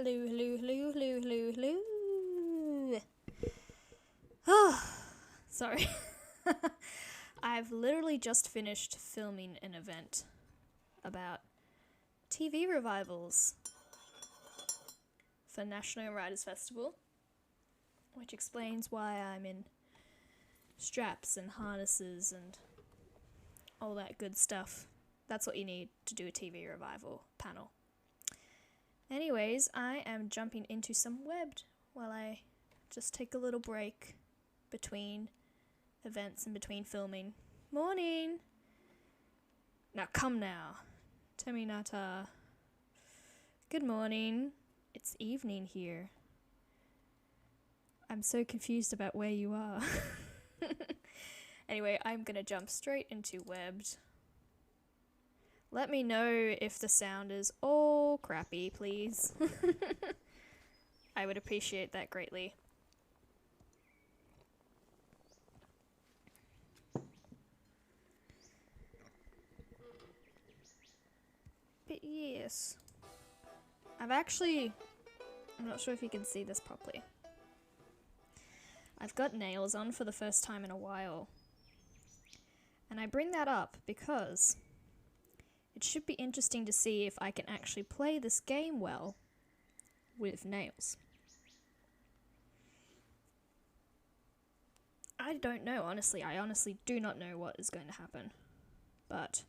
Hello, hello, hello, hello, hello, hello. Oh, sorry. I've literally just finished filming an event about TV revivals for National Writers Festival, which explains why I'm in straps and harnesses and all that good stuff. That's what you need to do a TV revival panel. Anyways, I am jumping into some webbed while I just take a little break between events and between filming. Morning! Now come now. Teminata. Good morning. It's evening here. I'm so confused about where you are. Anyway, I'm gonna jump straight into webbed. Let me know if the sound is all crappy, please. I would appreciate that greatly. But yes. I'm not sure if you can see this properly. I've got nails on for the first time in a while. And I bring that up because it should be interesting to see if I can actually play this game well with nails. I don't know, honestly. I honestly do not know what is going to happen. But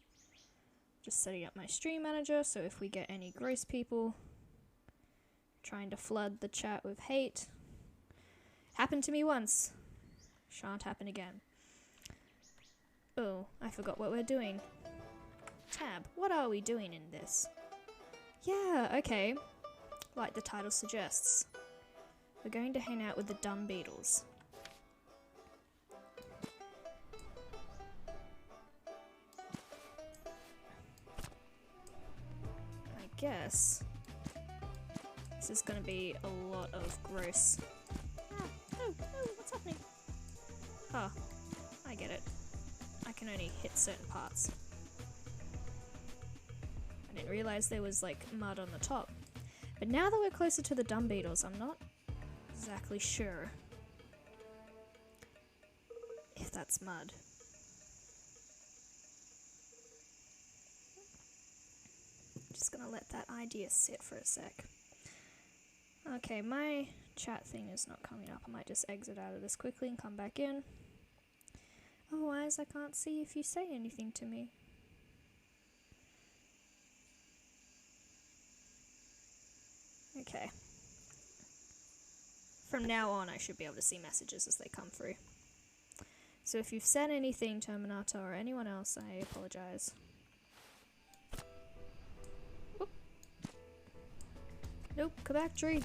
just setting up my stream manager, so if we get any gross people trying to flood the chat with hate. Happened to me once. Shan't happen again. Oh, I forgot what we're doing. Tab, what are we doing in this? Yeah, okay. Like the title suggests. We're going to hang out with the dumb beetles. I guess this is going to be a lot of gross. Oh, what's happening? Oh, I get it. I can only hit certain parts. I didn't realize there was like mud on the top. But now that we're closer to the dung beetles, I'm not exactly sure if that's mud. Just gonna let that idea sit for a sec. Okay, my chat thing is not coming up. I might just exit out of this quickly and come back in. Otherwise, I can't see if you say anything to me. Okay. From now on, I should be able to see messages as they come through. So if you've said anything, Terminator, or anyone else, I apologize. Oop. Nope, come back, tree.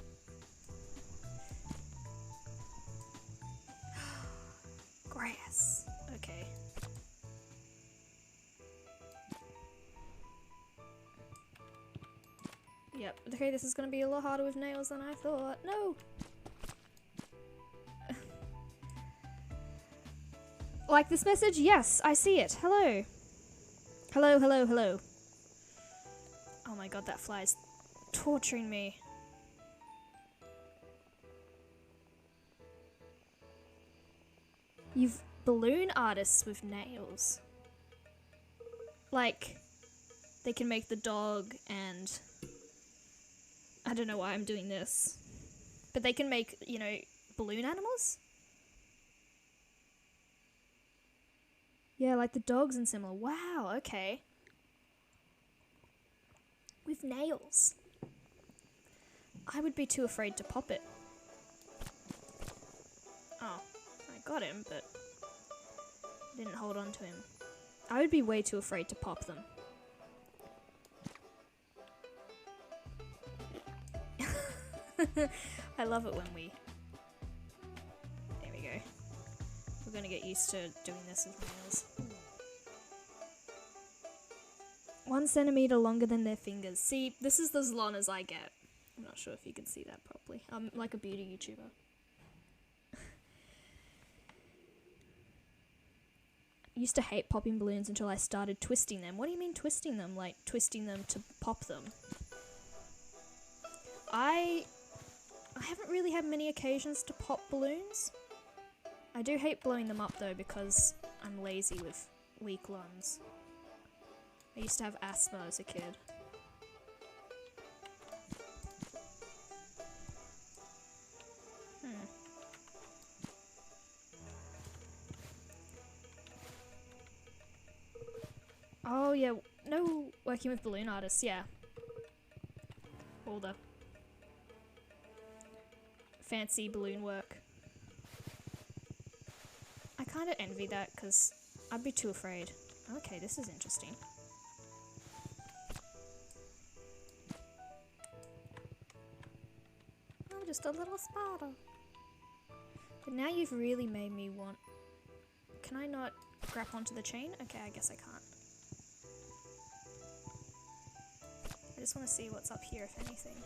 Grass. Okay. Yep, okay, this is gonna be a lot harder with nails than I thought. No! Like this message? Yes, I see it. Hello. Hello, hello, hello. Oh my god, that fly is torturing me. You've balloon artists with nails. Like, they can make the dog and... I don't know why I'm doing this. But they can make, you know, balloon animals? Yeah, like the dogs and similar. Wow, okay. With nails. I would be too afraid to pop it. Oh, I got him, but didn't hold on to him. I would be way too afraid to pop them. I love it when we... There we go. We're gonna get used to doing this with nails. 1 centimeter longer than their fingers. See, this is as long as I get. I'm not sure if you can see that properly. I'm like a beauty YouTuber. I used to hate popping balloons until I started twisting them. What do you mean twisting them? Like twisting them to pop them? I haven't really had many occasions to pop balloons. I do hate blowing them up though because I'm lazy with weak lungs. I used to have asthma as a kid. Oh yeah, no, working with balloon artists, yeah. All the fancy balloon work. I kind of envy that because I'd be too afraid. Okay, this is interesting. I'm just a little spider. But now you've really made me want... Can I not grab onto the chain? Okay, I guess I can't. I just want to see what's up here, if anything.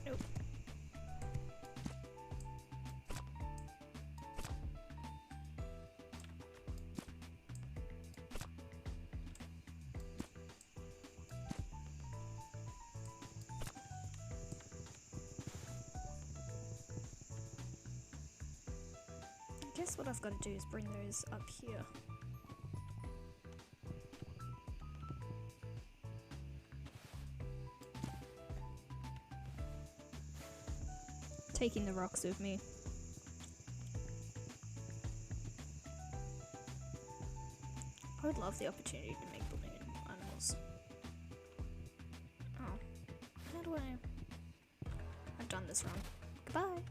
Nope. I guess what I've got to do is bring those up here. Taking the rocks with me. I would love the opportunity to make balloon animals. Oh, how do I... I've done this wrong. Goodbye!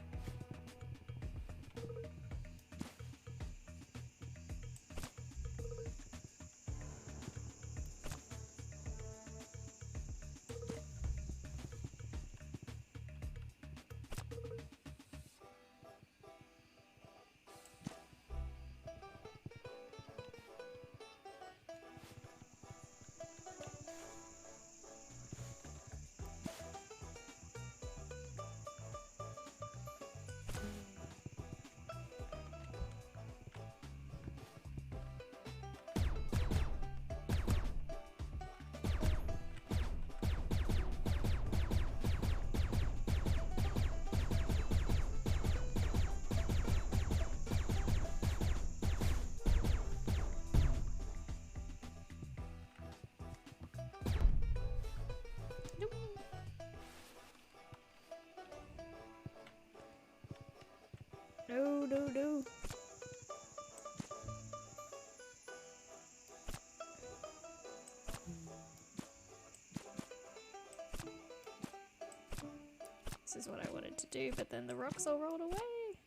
No, no, no. This is what I wanted to do, but then the rocks all rolled away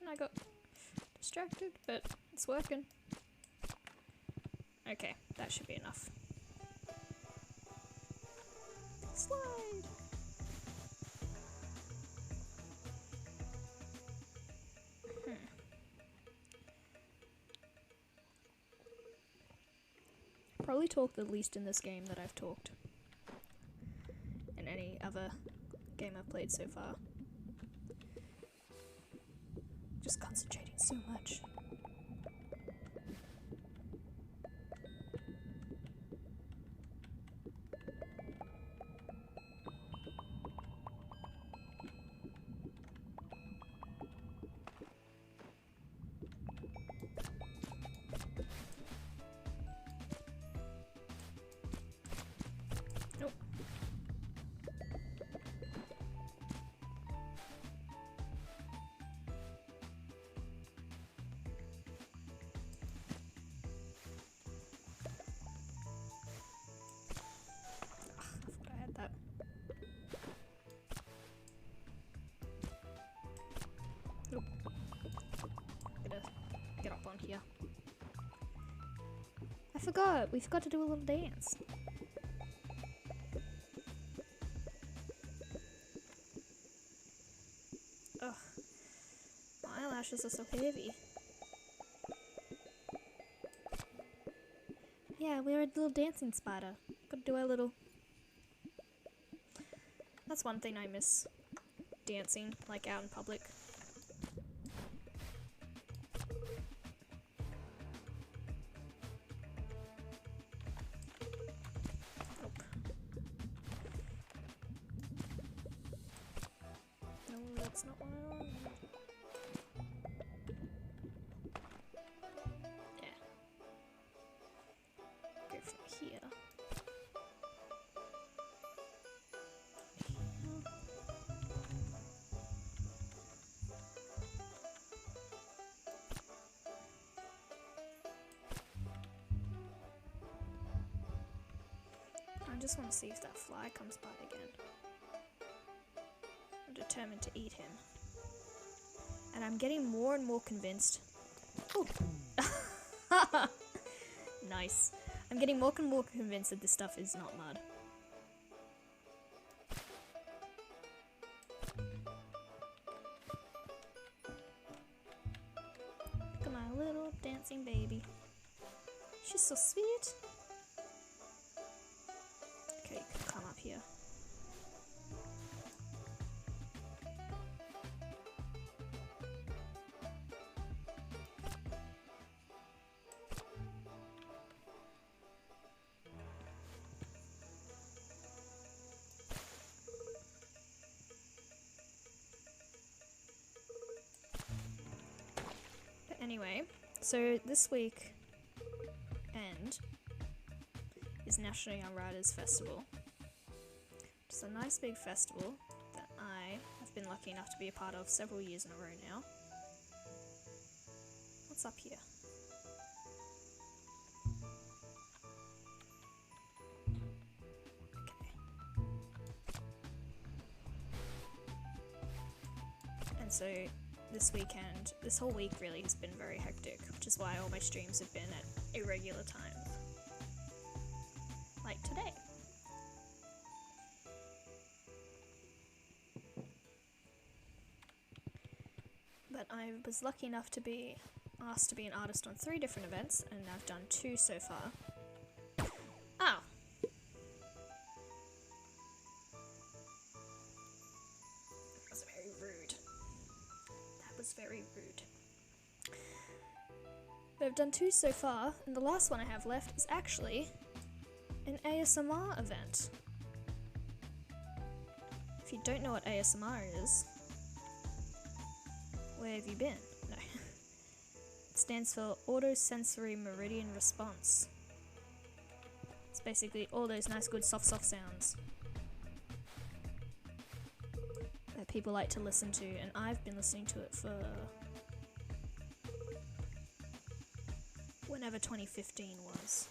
and I got distracted, but it's working. Okay, that should be enough. Slide! Probably talked the least in this game that I've talked in any other game I've played so far. Just concentrating so much. Nope. Gotta get up on here. I forgot! We forgot to do a little dance. Ugh. My eyelashes are so heavy. Yeah, we're a little dancing spider. Gotta do our little... That's one thing I miss. Dancing, like out in public. That's not what I want. Yeah. Go from here. I just want to see if that fly comes by again. I'm determined to eat him. And I'm getting more and more convinced. Ooh. Nice. I'm getting more and more convinced that this stuff is not mud. Look at my little dancing baby. She's so sweet. Okay, you can come up here. But anyway, so this week end is National Young Writers Festival. It's a nice big festival that I have been lucky enough to be a part of several years in a row now. What's up here? Okay. And so this weekend, this whole week really has been very hectic, which is why all my streams have been at irregular times. Like today. But I was lucky enough to be asked to be an artist on 3 different events, and I've done 2 so far. Ow! That was very rude. That was very rude. But I've done 2 so far, and the last one I have left is actually an ASMR event. If you don't know what ASMR is, where have you been? No. It stands for Autosensory Meridian Response. It's basically all those nice good soft sounds that people like to listen to, and I've been listening to it for whenever 2015 was.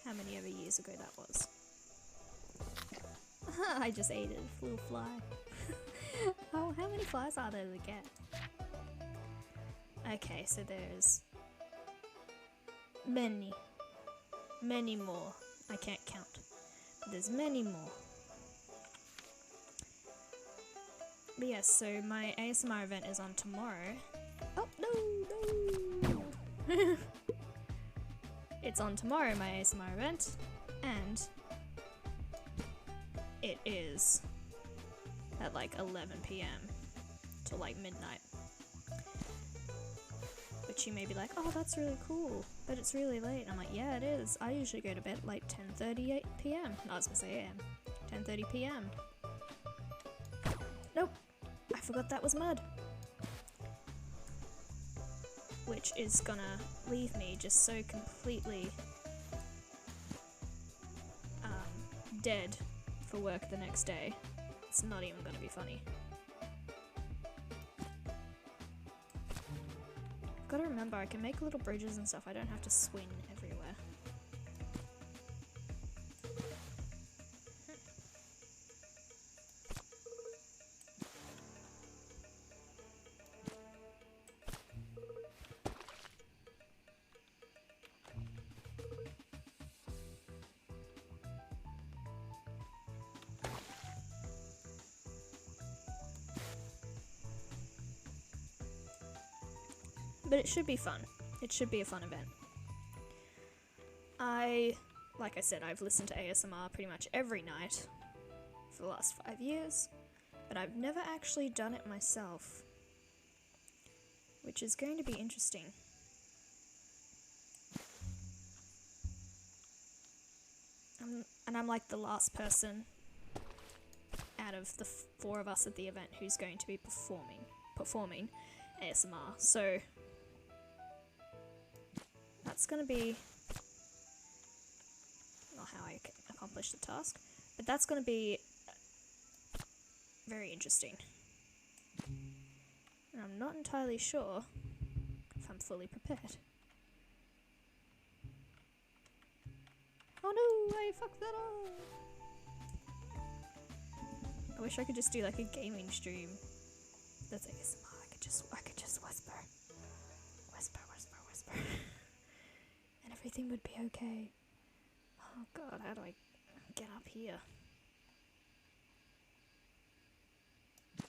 How many ever years ago that was. I just ate a little fly. Oh, how many flies are there to get? Okay, so there's many more. I can't count. But there's many more. But yes, so my ASMR event is on tomorrow. Oh, no! It's on tomorrow, my ASMR event, and it is at like 11 PM till like midnight. Which you may be like, oh, that's really cool, but it's really late. I'm like, yeah, it is. I usually go to bed at like 10:38 PM. No, I was gonna say AM. 10:30 PM. Nope, I forgot that was mud. Which is gonna leave me just so completely dead for work the next day. It's not even gonna be funny. Gotta remember, I can make little bridges and stuff. I don't have to swing everywhere. But it should be fun. It should be a fun event. Like I said, I've listened to ASMR pretty much every night for the last 5 years, but I've never actually done it myself, which is going to be interesting. And I'm like the last person out of the 4 of us at the event who's going to be performing ASMR. So that's going to be not how I accomplish the task, but that's going to be very interesting. And I'm not entirely sure if I'm fully prepared. Oh no, I fucked that up! I wish I could just do like a gaming stream. That's ASMR. I could just whisper. Whisper. And everything would be okay. Oh god, how do I get up here? I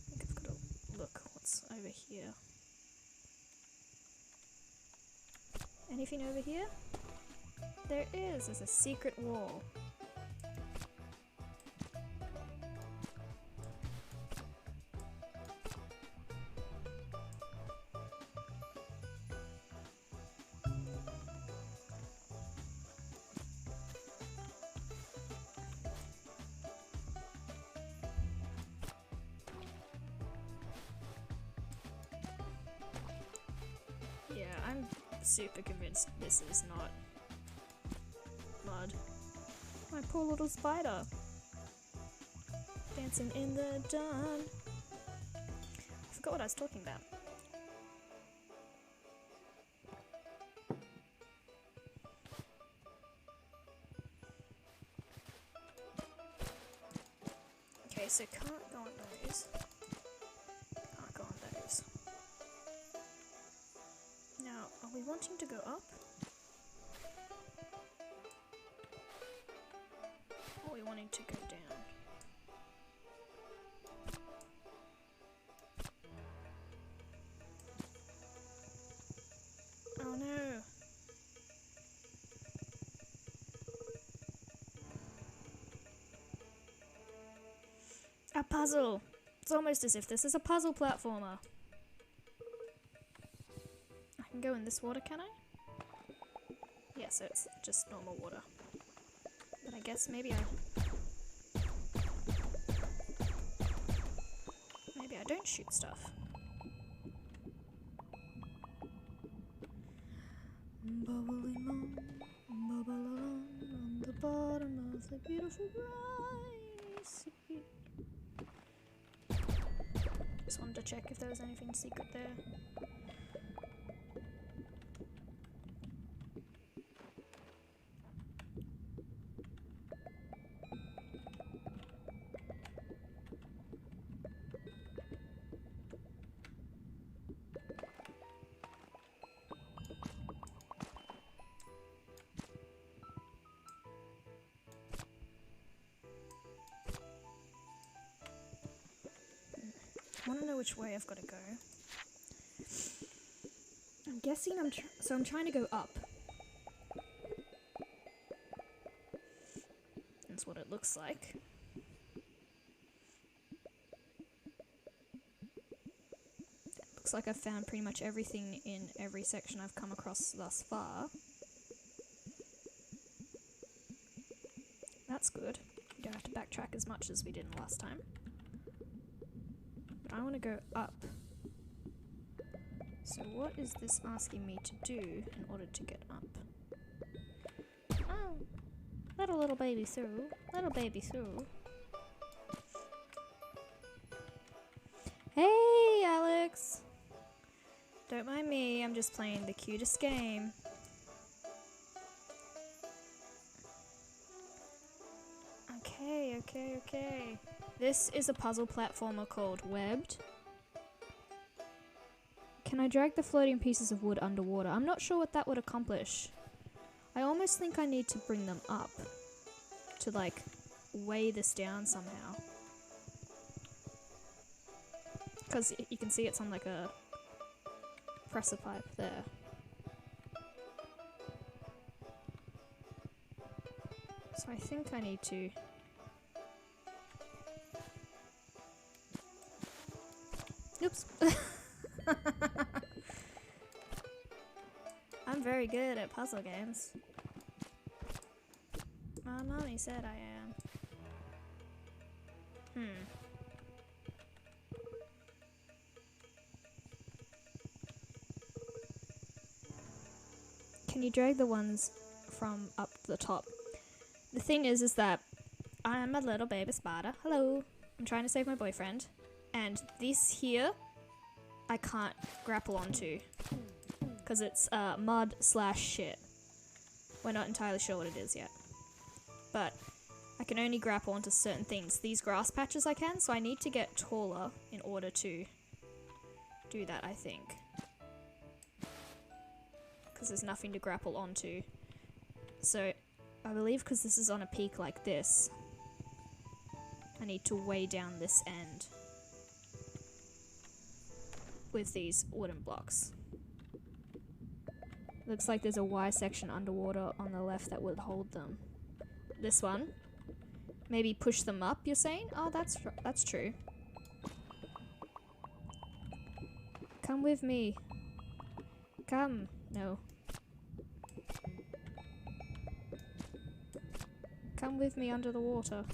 think I've got to look what's over here. Anything over here? There is! There's a secret wall. Yeah, I'm super convinced this is not mud. My poor little spider. Dancing in the dawn. I forgot what I was talking about. Okay, so can't go on those. Can't go on those. Now, are we wanting to go up? Or are we wanting to go down? Oh no! A puzzle! It's almost as if this is a puzzle platformer. I can go in this water, can I? Yeah, so it's just normal water. But I guess maybe I don't shoot stuff. Bubbling on, bubble on the bottom of the beautiful briny sea. Just wanted to check if there was anything secret there. I want to know which way I've got to go. I'm guessing I'm trying to go up. That's what it looks like. It looks like I've found pretty much everything in every section I've come across thus far. That's good. We don't have to backtrack as much as we did last time. I want to go up. So what is this asking me to do in order to get up? Oh, little baby through. Little baby through. Hey, Alex! Don't mind me, I'm just playing the cutest game. Okay. This is a puzzle platformer called Webbed. Can I drag the floating pieces of wood underwater? I'm not sure what that would accomplish. I almost think I need to bring them up to like weigh this down somehow. Because you can see it's on like a presser pipe there. So I think I need to... Oops. I'm very good at puzzle games. My mommy said I am. Can you drag the ones from up the top? The thing is that I'm a little baby spider. Hello. I'm trying to save my boyfriend. And this here, I can't grapple onto. Because it's mud / shit. We're not entirely sure what it is yet. But I can only grapple onto certain things. These grass patches I can, so I need to get taller in order to do that, I think. Because there's nothing to grapple onto. So I believe because this is on a peak like this, I need to weigh down this end with these wooden blocks. Looks like there's a Y section underwater on the left that would hold them. This one. Maybe push them up, you're saying? Oh, that's true. Come with me. Come. No. Come with me under the water.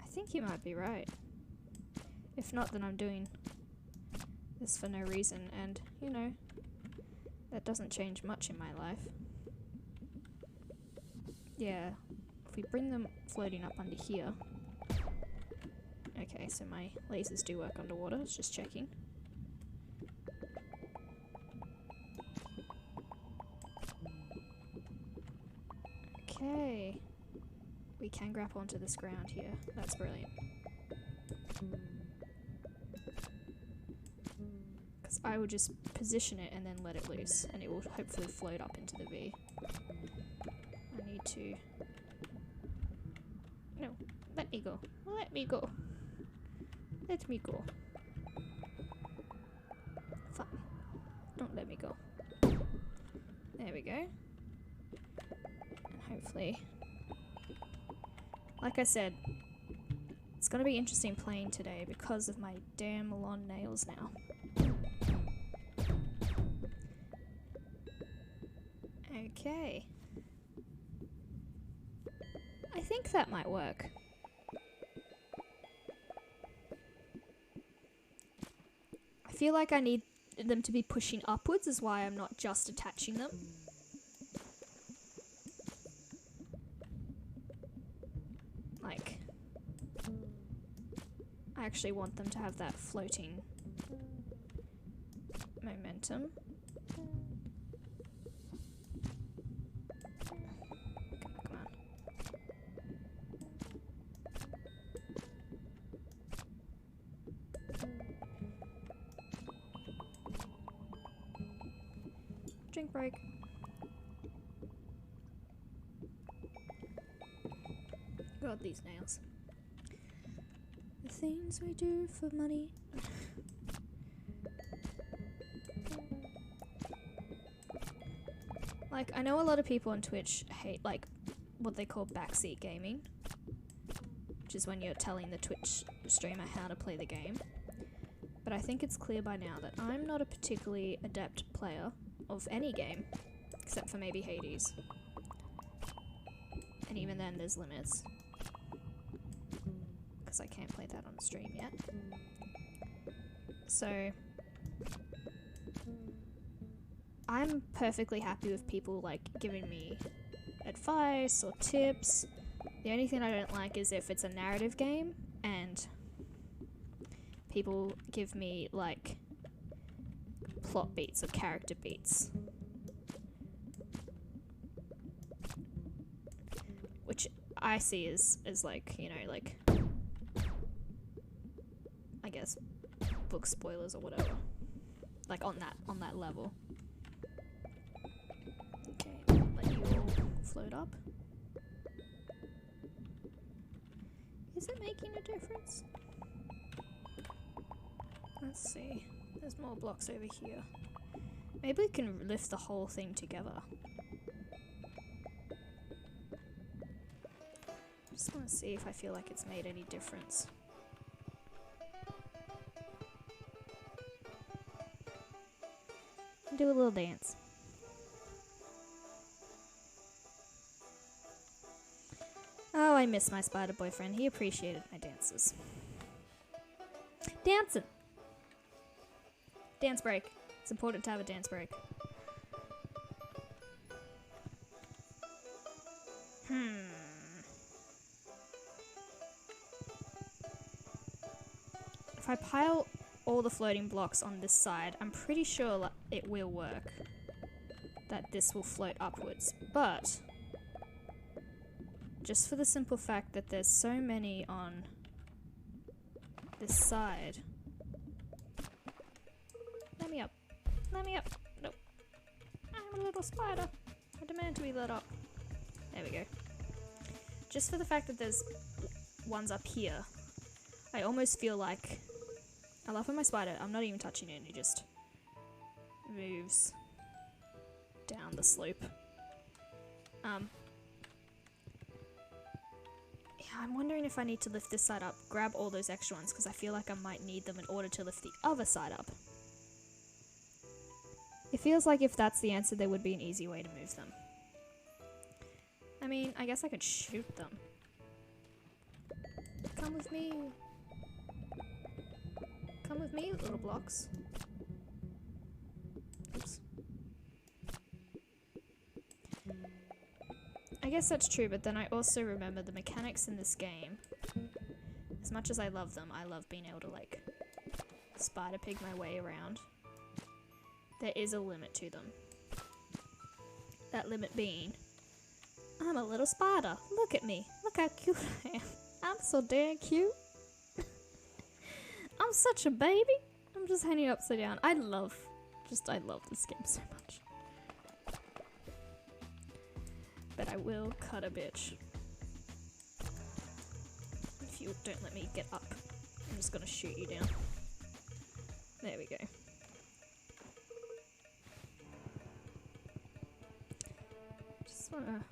I think you might be right. If not, then I'm doing this for no reason, and, you know, that doesn't change much in my life. Yeah, if we bring them floating up under here. Okay, so my lasers do work underwater, I was just checking. Okay. We can grapple onto this ground here. That's brilliant. Because I will just position it and then let it loose, and it will hopefully float up into the V. I need to... No, let me go. Let me go. Let me go. Fine. Don't let me go. There we go. And hopefully... Like I said, it's gonna be interesting playing today because of my damn long nails now. Okay. I think that might work. I feel like I need them to be pushing upwards, is why I'm not just attaching them. Like, I actually want them to have that floating momentum. Come on. Drink break. God, these nails. The things we do for money. Like, I know a lot of people on Twitch hate, like, what they call backseat gaming, which is when you're telling the Twitch streamer how to play the game. But I think it's clear by now that I'm not a particularly adept player of any game, except for maybe Hades. And even then, there's limits. Because I can't play that on stream yet. So... I'm perfectly happy with people, like, giving me advice or tips. The only thing I don't like is if it's a narrative game and people give me, like, plot beats or character beats. Which I see as like, you know, like, I guess, book spoilers or whatever. Like, on that level. Okay, let you all float up. Is it making a difference? Let's see. There's more blocks over here. Maybe we can lift the whole thing together. Just want to see if I feel like it's made any difference. Do a little dance. Oh, I miss my spider boyfriend. He appreciated my dances. Dancing! Dance break. It's important to have a dance break. If I pile all the floating blocks on this side, I'm pretty sure it will work. That this will float upwards. But just for the simple fact that there's so many on this side. Let me up. Let me up. Nope. I'm a little spider. I demand to be let up. There we go. Just for the fact that there's ones up here, I almost feel like... I love when my spider, I'm not even touching it, and it just moves down the slope. Yeah, I'm wondering if I need to lift this side up, grab all those extra ones, because I feel like I might need them in order to lift the other side up. It feels like if that's the answer, there would be an easy way to move them. I mean, I guess I could shoot them. Come with me. Come with me, little blocks. Oops. I guess that's true, but then I also remember the mechanics in this game. As much as I love them, I love being able to, like, spider pig my way around. There is a limit to them. That limit being, I'm a little spider. Look at me. Look how cute I am. I'm so damn cute. I'm such a baby. I'm just hanging upside down. I love this game so much. But I will cut a bitch. If you don't let me get up, I'm just gonna shoot you down. There we go. Just wanna...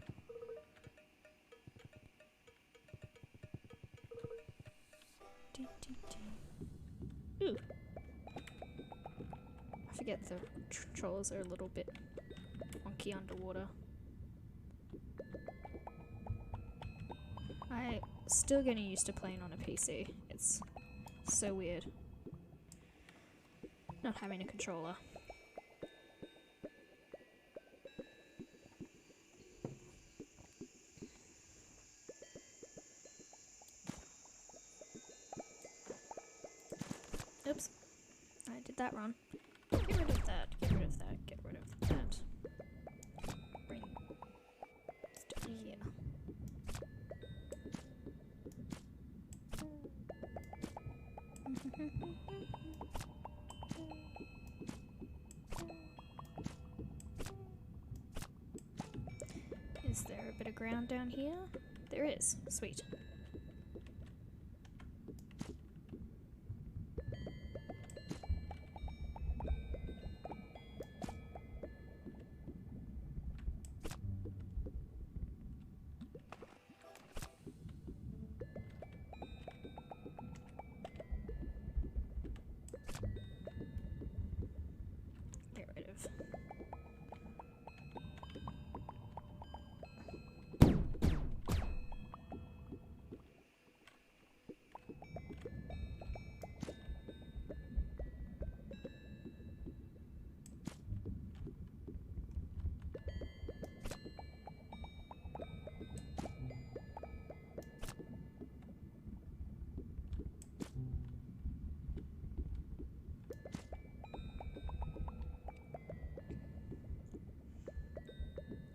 Ooh. I forget the controls are a little bit wonky underwater. I'm still getting used to playing on a PC. It's so weird not having a controller. Oops. I did that wrong. Get rid of that, get rid of that, get rid of that. Bring stuff here. Is there a bit of ground down here? There is. Sweet. Get rid of.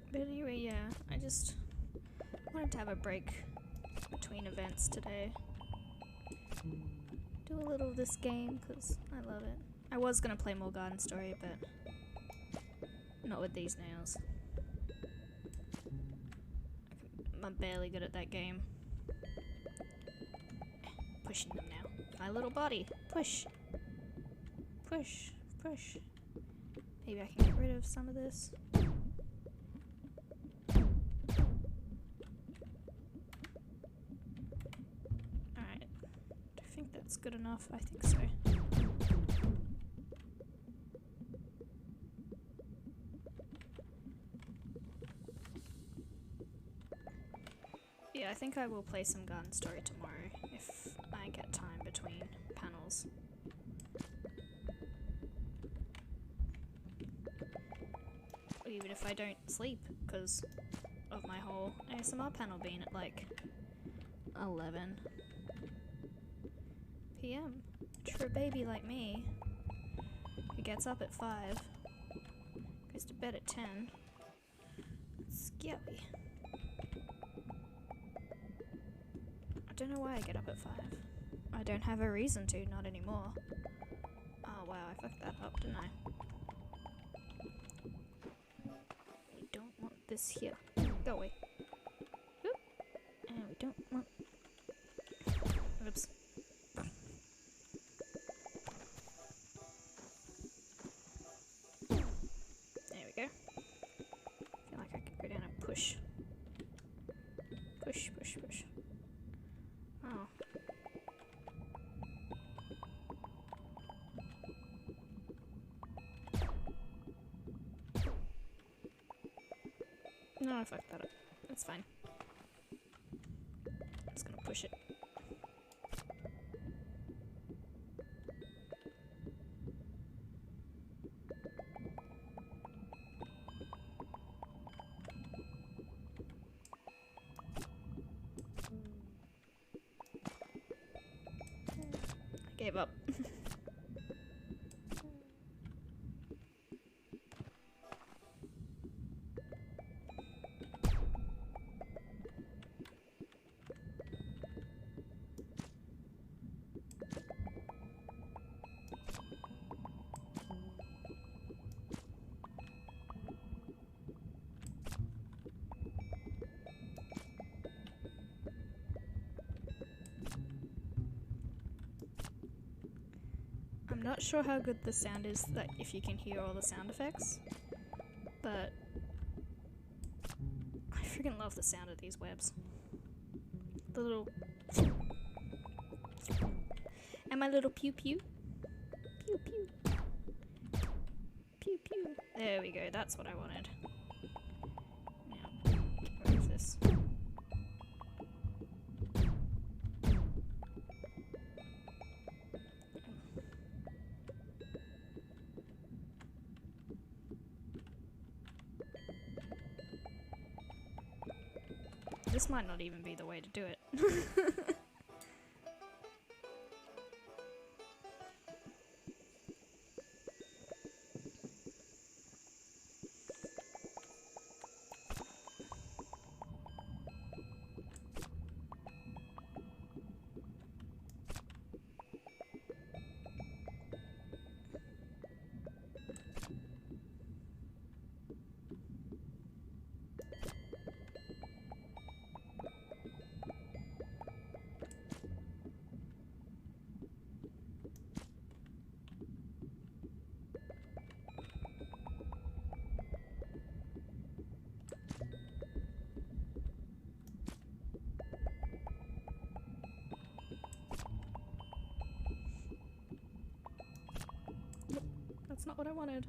But anyway, yeah, I just wanted to have a break between events today. Do a little of this game, because I love it. I was going to play more Garden Story, but not with these nails. I'm barely good at that game. Pushing them now. My little body. Push. Push. Push. Maybe I can get rid of some of this. good enough? I think so. Yeah, I think I will play some Garden Story tomorrow if I get time between panels. Or even if I don't sleep because of my whole ASMR panel being at like 11 PM. Which for a baby like me, who gets up at 5, goes to bed at 10, it's scary. I don't know why I get up at 5. I don't have a reason to, not anymore. Oh wow, I fucked that up, didn't I? We don't want this here. Go away. Oop. And we don't want... Oops. There we go. I feel like I could go down and push. Push, push, push. Oh. No, I fucked that up. That's fine. I'm just gonna push it. I gave up. I'm not sure how good the sound is, that if you can hear all the sound effects, but I freaking love the sound of these webs. The little... And my little pew pew. Pew pew. Pew pew. There we go, that's what I wanted. Now, get rid of this. This might not even be the way to do it. That's not what I wanted.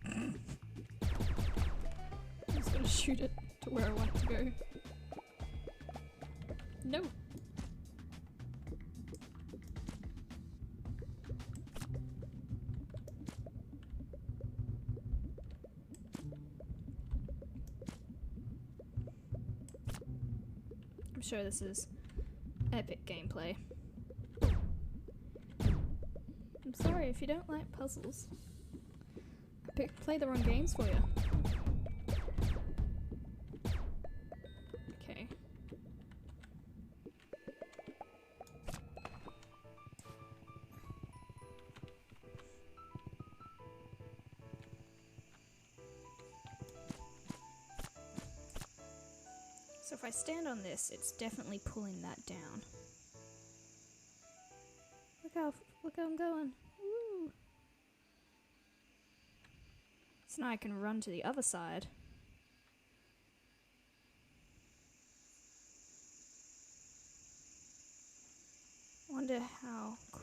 I'm just gonna shoot it to where I want it to go. No! I'm sure this is epic gameplay. I'm sorry if you don't like puzzles. I play the wrong games for you. Okay. So if I stand on this, it's definitely pulling that down. Look how I'm going. Woo. So now I can run to the other side.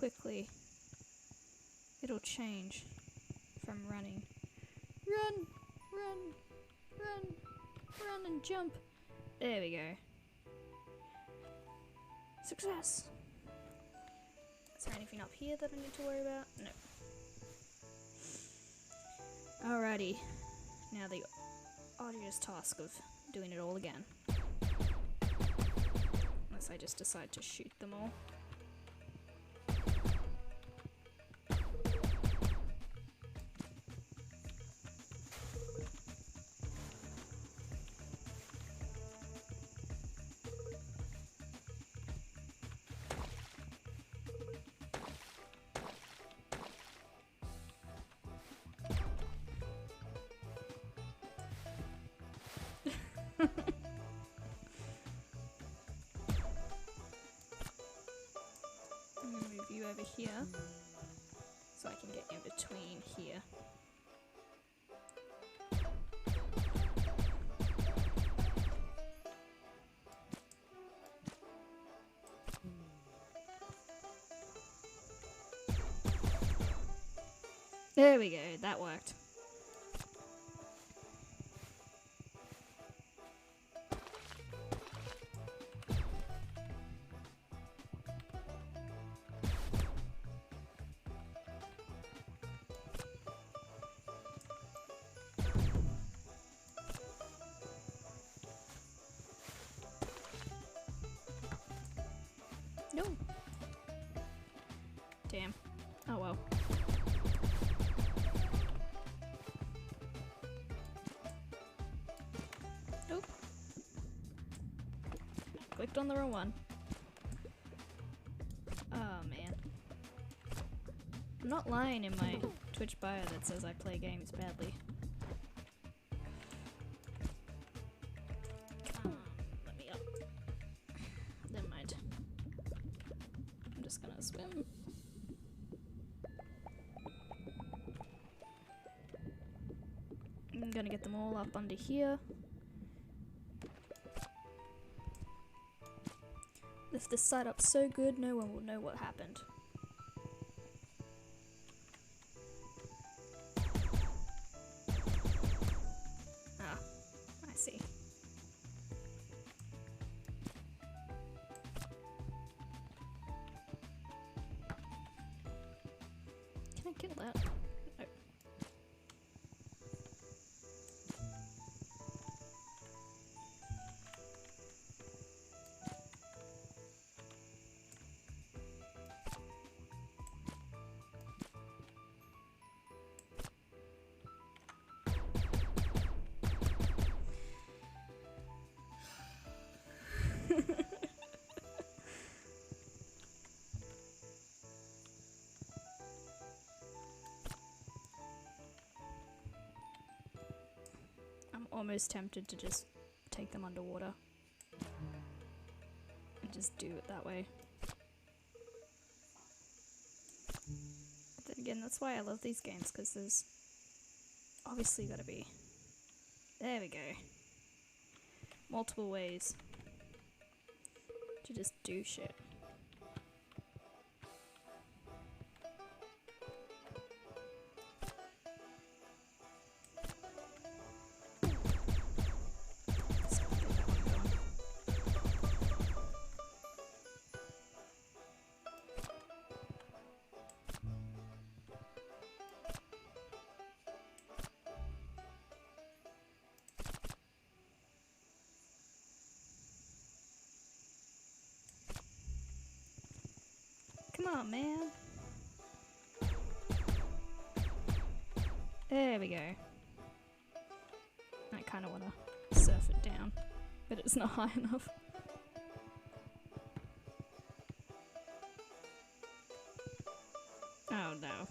quickly it'll change from running. Run, run, run, run and jump. There we go. Success! Is there anything up here that I need to worry about? No. Alrighty. Now the arduous task of doing it all again. Unless I just decide to shoot them all. I'm going to move you over here so I can get in between here. There we go, that worked. No. Damn. Oh well. Nope. Clicked on the wrong one. Oh man. I'm not lying in my Twitch bio that says I play games badly. Come on, let me up. Never mind. I'm just gonna swim. I'm gonna get them all up under here. Lift this side up so good, no one will know what happened. Ah, I see. Can I kill that? No. I'm almost tempted to just take them underwater and just do it that way. But then again, that's why I love these games, because there's obviously gotta be, there we go, multiple ways to just do shit. Come on, man. There we go. I kind of want to surf it down, but it's not high enough. Oh no.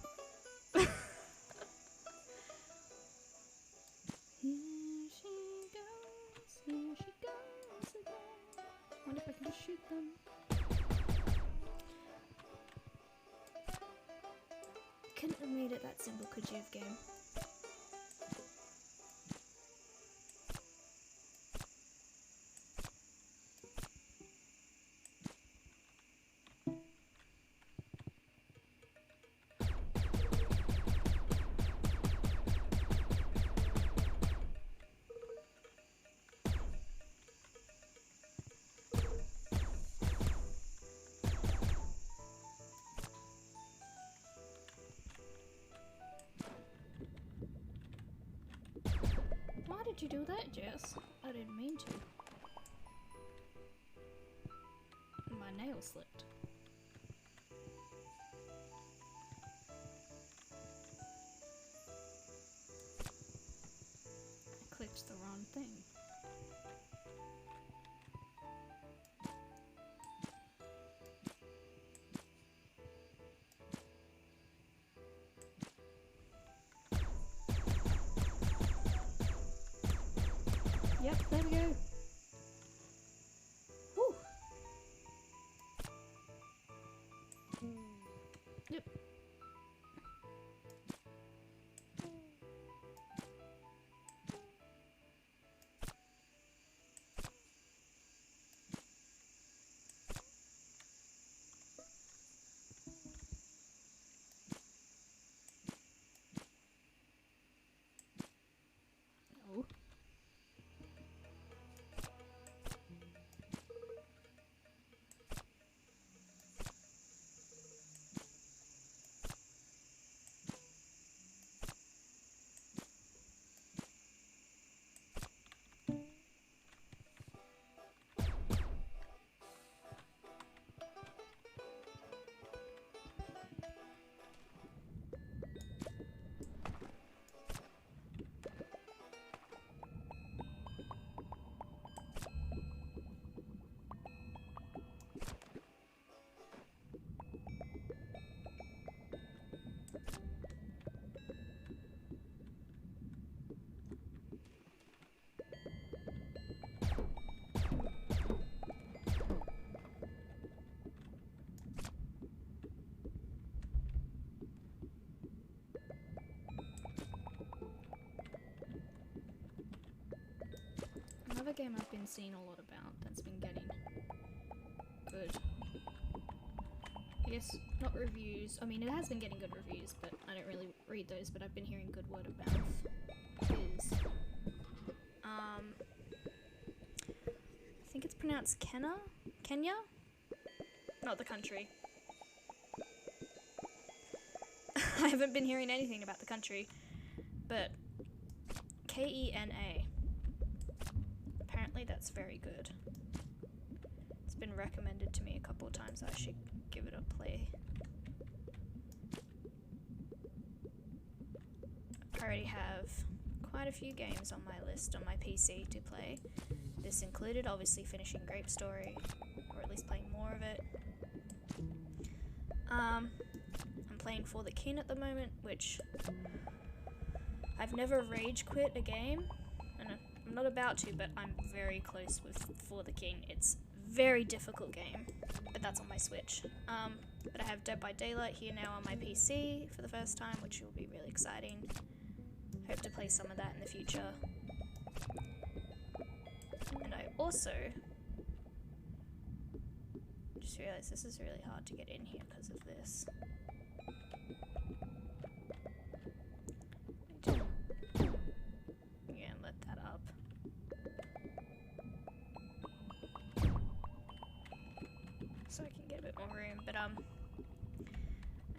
Here she goes again. Wonder if I can just shoot them. Couldn't have made it that simple, could you, game? did you do that, Jess? I didn't mean to. My nail slipped. I clicked the wrong thing. Yep, there we go. Whew. Yep. Oh. Another game I've been seeing a lot about that's been getting good. I guess not reviews. I mean, it has been getting good reviews, but I don't really read those. But I've been hearing good word of mouth. Is I think it's pronounced Kenya? Not the country. I haven't been hearing anything about the country, but Kena. Apparently that's very good. It's been recommended to me a couple of times. I should give it a play. I already have quite a few games on my list on my PC to play. This included obviously finishing Grape Story, or at least playing more of it. I'm playing For the King at the moment, which I've never rage quit a game, and I'm not about to, but I'm very close with For the King. It's a very difficult game, but that's on my Switch. But I have Dead by Daylight here now on my PC for the first time, which will be really exciting. Hope to play some of that in the future. And I also just realized this is really hard to get in here because of this. Yeah, let that up. So I can get a bit more room, but I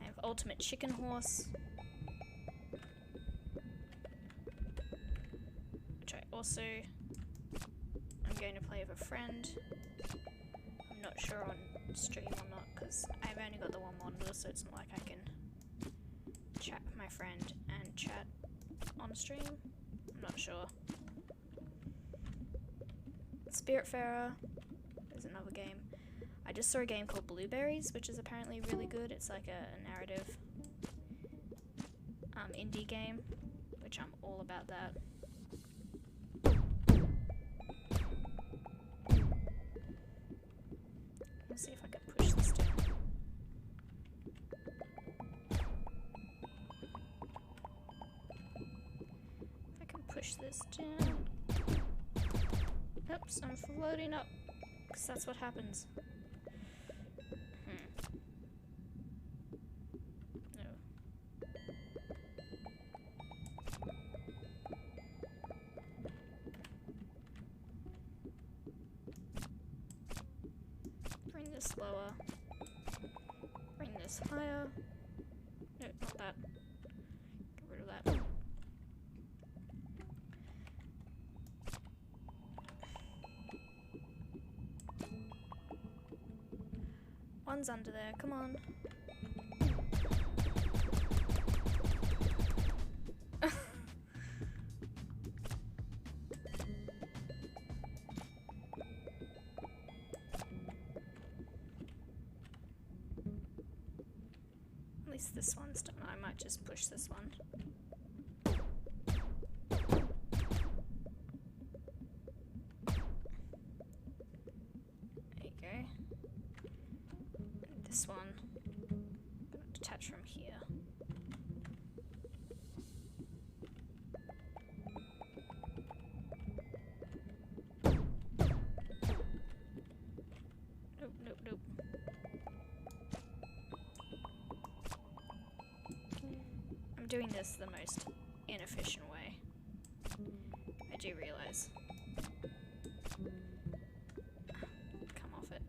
have Ultimate Chicken Horse, which I also I'm going to play with a friend. I'm not sure on stream or not because I've only got the one monitor, so it's not like I can chat with my friend and chat on stream. I'm not sure. Spiritfarer is another game. I just saw a game called Blueberries, which is apparently really good. It's like a narrative indie game, which I'm all about that. Let's see if I can push this down. If I can push this down. Oops, I'm floating up, because that's what happens. No. Bring this lower. Bring this higher. No, not that. Get rid of that. One's under there, come on. At least this one's done. I might just push this one. There you go. And this one, I'm gonna detach from here. Nope, nope, nope. I'm doing this the most inefficient way. I do realize. Come off it.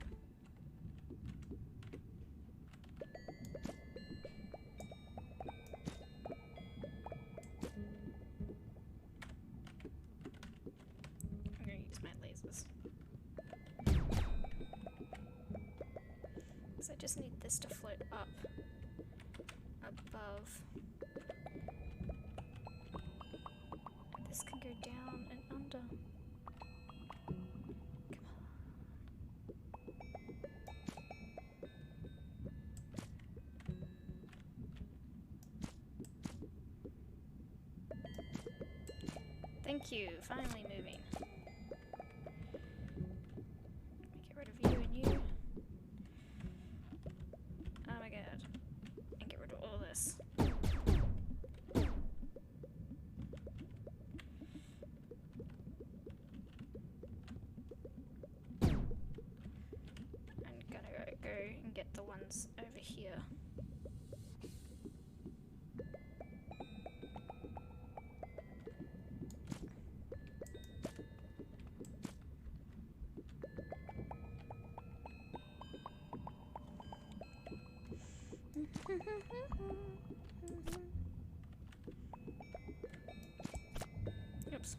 I'm gonna use my lasers. So I just need this to float up above. This can go down and under. Come on. Thank you, finally moving. Get rid of you and you. Oh my god. And get rid of all this. Go and get the ones over here. Oops.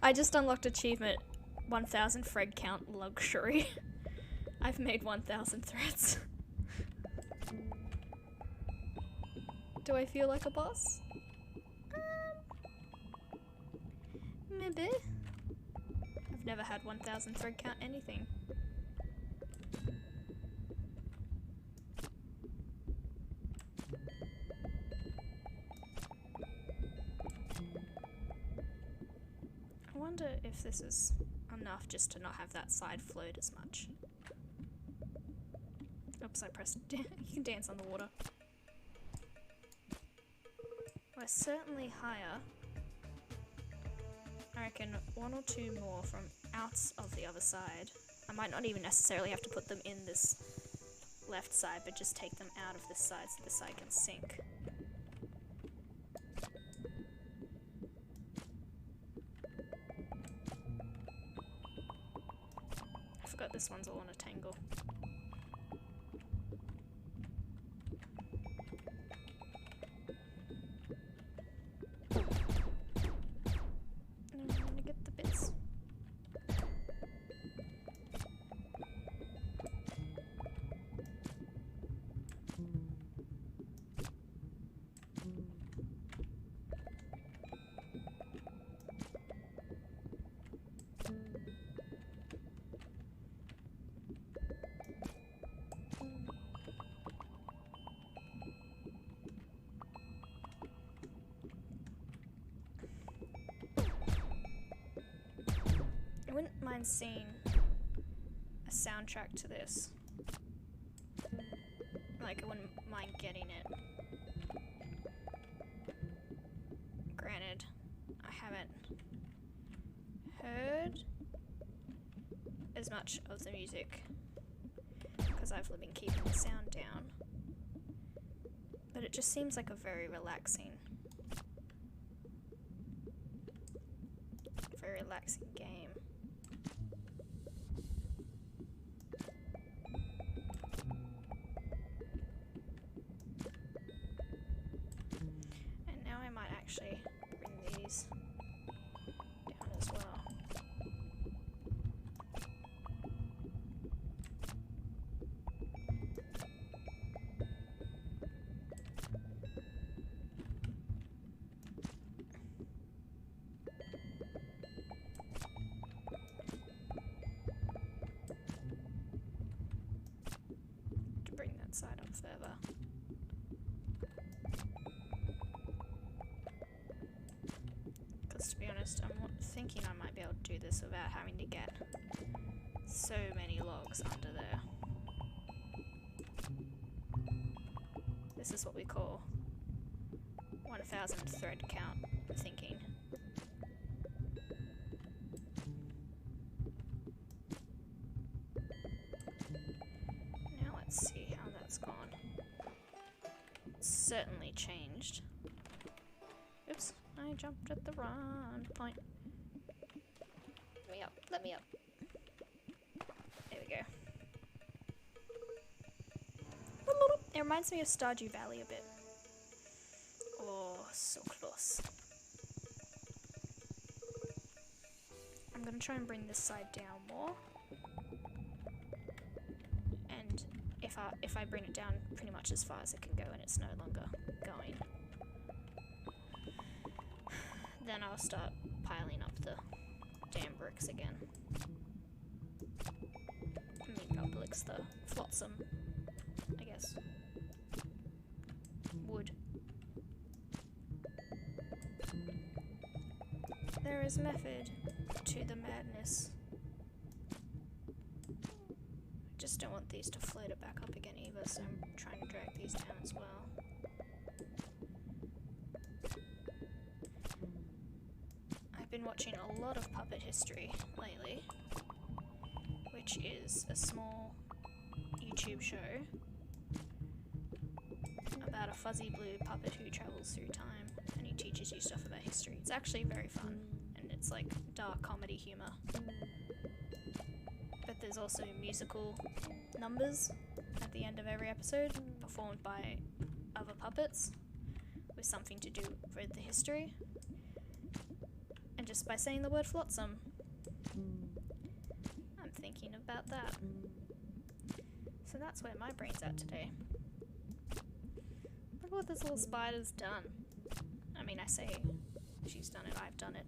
I just unlocked achievement 1000 thread count luxury. I've made 1000 threads. Do I feel like a boss? Maybe. I've never had 1000 thread count anything. I wonder if this is enough just to not have that side float as much. Oops, I pressed you can dance on the water. We're certainly higher. I reckon one or two more from out of the other side. I might not even necessarily have to put them in this left side, but just take them out of this side so this side can sink. I forgot this one's all on a tangle. I'm gonna get the bits. I wouldn't mind seeing a soundtrack to this. Like, I wouldn't mind getting it. Granted, I haven't heard as much of the music because I've been keeping the sound down. But it just seems like a very relaxing game. side up further. Because to be honest, I'm thinking I might be able to do this without having to get so many logs under there. This is what we call 1000 thread count thinking. Now let's see how that's gone. It's certainly changed. Oops, I jumped at the wrong point. Let me up, let me up. There we go. It reminds me of Stardew Valley a bit. Oh, so close. I'm gonna try and bring this side down more. And if I bring it down pretty much as far as it can go and it's no longer going, then I'll start piling up the damn bricks again. I mean, public's the flotsam, I guess. Wood. There is method to the madness. I just don't want these to float back up again either, so I'm trying to drag these down as well. I've been watching a lot of Puppet History lately, which is a small YouTube show about a fuzzy blue puppet who travels through time and he teaches you stuff about history. It's actually very fun and it's like dark comedy humour. But there's also musical numbers at the end of every episode performed by other puppets with something to do with the history. And just by saying the word flotsam, I'm thinking about that. So that's where my brain's at today. Look what this little spider's done. I mean, I say she's done it, I've done it.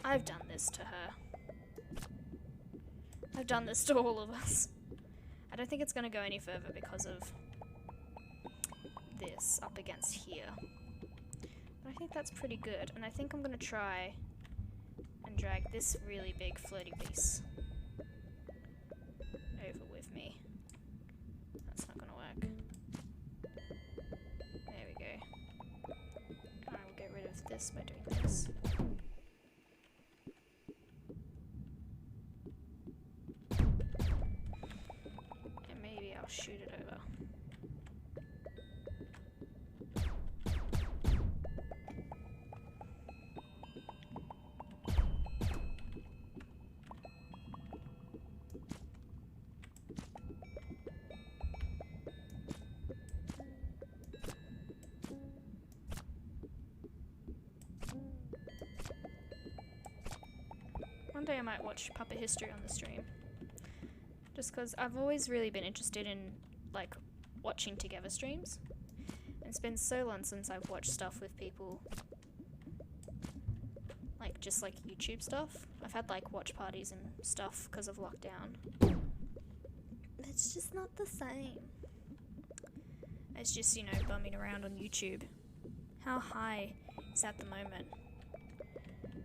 I've done this to her. I've done this to all of us. I don't think it's going to go any further because of this up against here. But I think that's pretty good, and I think I'm going to try and drag this really big floaty piece over with me. That's not going to work. There we go. I will get rid of this by doing this. And maybe I'll shoot it over. One day I might watch Puppet History on the stream. Just because I've always really been interested in, like, watching together streams. And it's been so long since I've watched stuff with people. Like, just like YouTube stuff. I've had, like, watch parties and stuff because of lockdown. It's just not the same. It's just, you know, bumming around on YouTube. How high is at the moment?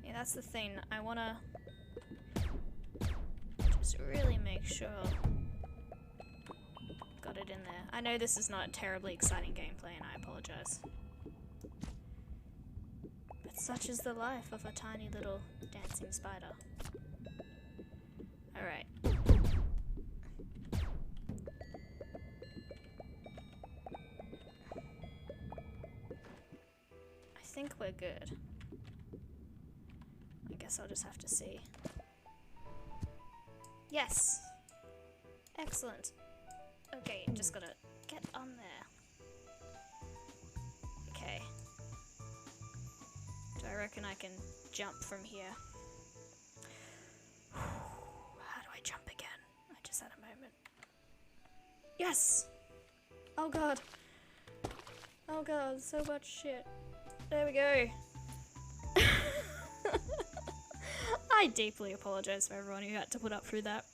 Yeah, that's the thing. I wanna just really make sure got it in there. I know this is not terribly exciting gameplay and I apologize. But such is the life of a tiny little dancing spider. Alright. I think we're good. I guess I'll just have to see. Yes! Excellent. Okay, just gotta get on there. Okay. Do I reckon I can jump from here? How do I jump again? I just had a moment. Yes! Oh god. Oh god, so much shit. There we go. I deeply apologize for everyone who had to put up through that.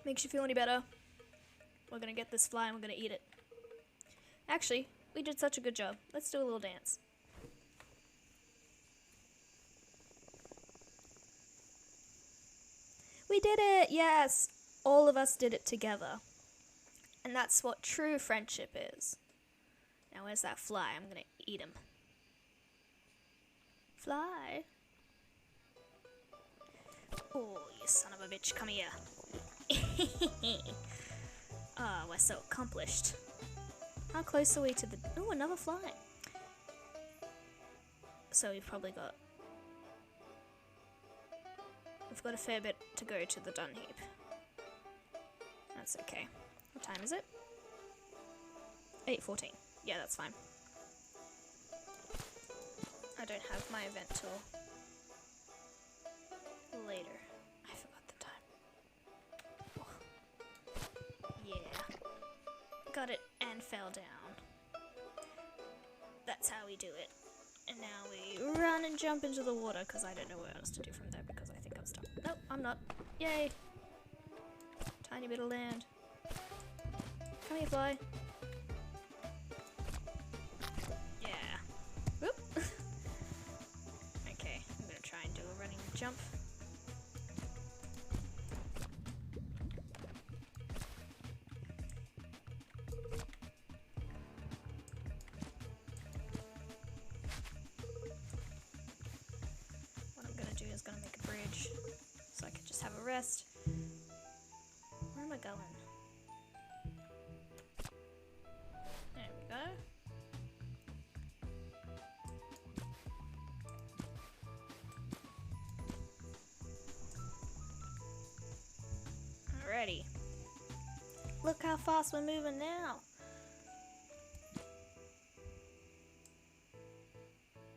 Makes you feel any better? We're gonna get this fly and we're gonna eat it. Actually, we did such a good job. Let's do a little dance. We did it! Yes! All of us did it together. And that's what true friendship is. Now where's that fly? I'm gonna eat him. Fly? Oh, you son of a bitch, come here. Ah, we're so accomplished. How close are we to the... Oh, another fly. So we've probably got... We've got a fair bit to go to the dung heap. That's okay. What time is it? 8:14. Yeah, that's fine. I don't have my event till later. I forgot the time. Oh. Yeah. Got it and fell down. That's how we do it. And now we run and jump into the water because I don't know what else to do from there because I think I'm stuck. Nope, I'm not. Yay! Tiny bit of land. Come here, fly. Yeah. Whoop. Okay, I'm gonna try and do a running jump. What I'm gonna do is gonna make a bridge so I can just have a rest. Where am I going? There we go. Alrighty. Look how fast we're moving now.